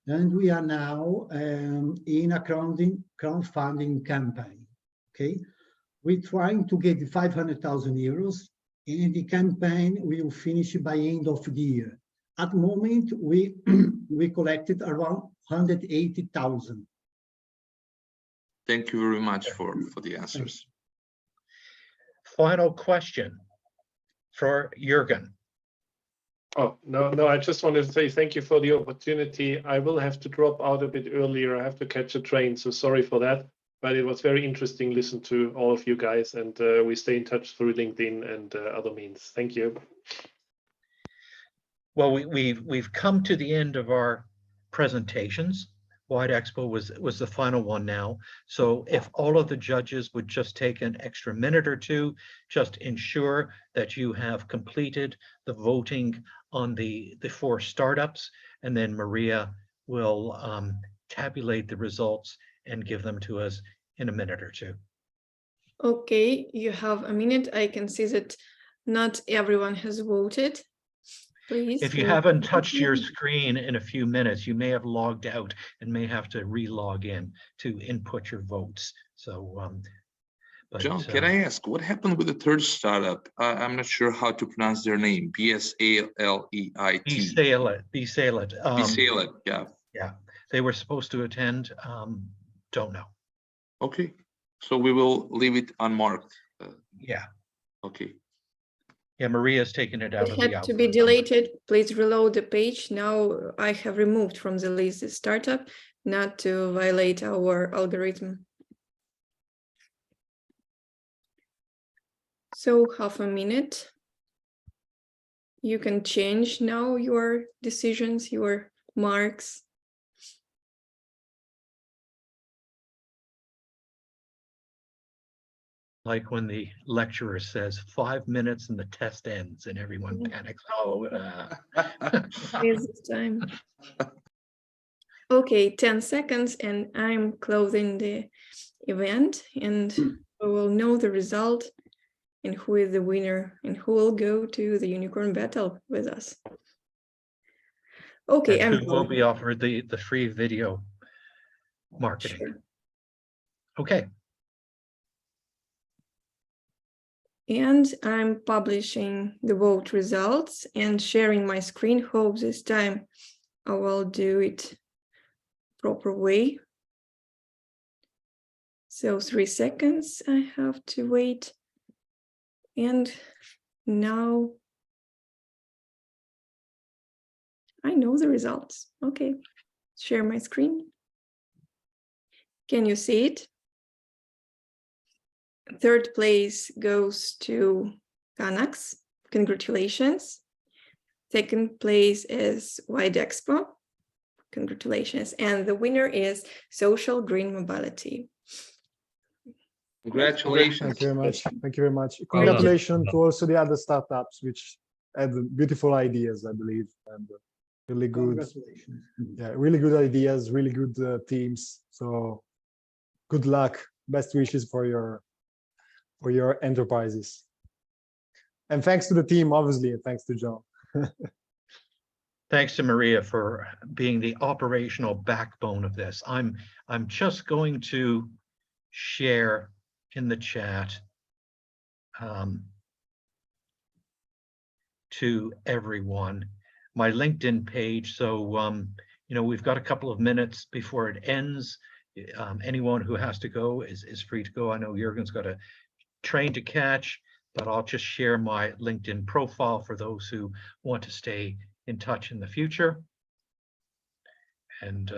J: and we are now in a crowdfunding campaign, okay? We're trying to get 500,000 euros, and the campaign will finish by end of the year. At the moment, we collected around 180,000.
D: Thank you very much for the answers.
A: Final question for Jürgen.
B: Oh, no, I just wanted to say thank you for the opportunity. I will have to drop out a bit earlier. I have to catch a train, so sorry for that. But it was very interesting to listen to all of you guys, and we stay in touch through LinkedIn and other means. Thank you.
A: Well, we've come to the end of our presentations. Wide Expo was the final one now. So if all of the judges would just take an extra minute or two, just ensure that you have completed the voting on the 4 startups, and then Maria will tabulate the results and give them to us in a minute or two.
F: Okay, you have a minute. I can see that not everyone has voted. Please.
A: If you haven't touched your screen in a few minutes, you may have logged out and may have to re-log in to input your votes. So,
D: John, can I ask what happened with the third startup? I'm not sure how to pronounce their name. B-S-A-L-E-I-T.
A: B-Salet.
D: B-Salet, yeah.
A: Yeah, they were supposed to attend. Don't know.
D: Okay, so we will leave it unmarked.
A: Yeah.
D: Okay.
A: Yeah, Maria's taken it out of the
F: It had to be deleted. Please reload the page. Now I have removed from the list the startup, not to violate our algorithm. So half a minute. You can change now your decisions, your marks.
A: Like when the lecturer says 5 minutes and the test ends and everyone panics. Oh,
F: This time. Okay, 10 seconds and I'm closing the event, and we will know the result and who is the winner and who will go to the unicorn battle with us. Okay,
A: and who will be offered the free video marketing.
F: Sure.
A: Okay.
F: And I'm publishing the vote results and sharing my screen. Hope this time I will do it proper way. So 3 seconds I have to wait. And now I know the results. Okay, share my screen. Can you see it? Third place goes to Canax. Congratulations. Second place is Wide Expo. Congratulations. And the winner is Social Green Mobility.
D: Congratulations.
I: Thank you very much. Thank you very much.
C: Well done.
I: Congratulations to also the other startups which had beautiful ideas, I believe, and really good.
J: Congratulations.
I: Yeah, really good ideas, really good teams. So good luck. Best wishes for your enterprises. And thanks to the team, obviously, and thanks to John.
A: Thanks to Maria for being the operational backbone of this. I'm just going to share in the chat to everyone my LinkedIn page. So you know, we've got a couple of minutes before it ends. Anyone who has to go is free to go. I know Jürgen's got a train to catch, but I'll just share my LinkedIn profile for those who want to stay in touch in the future. And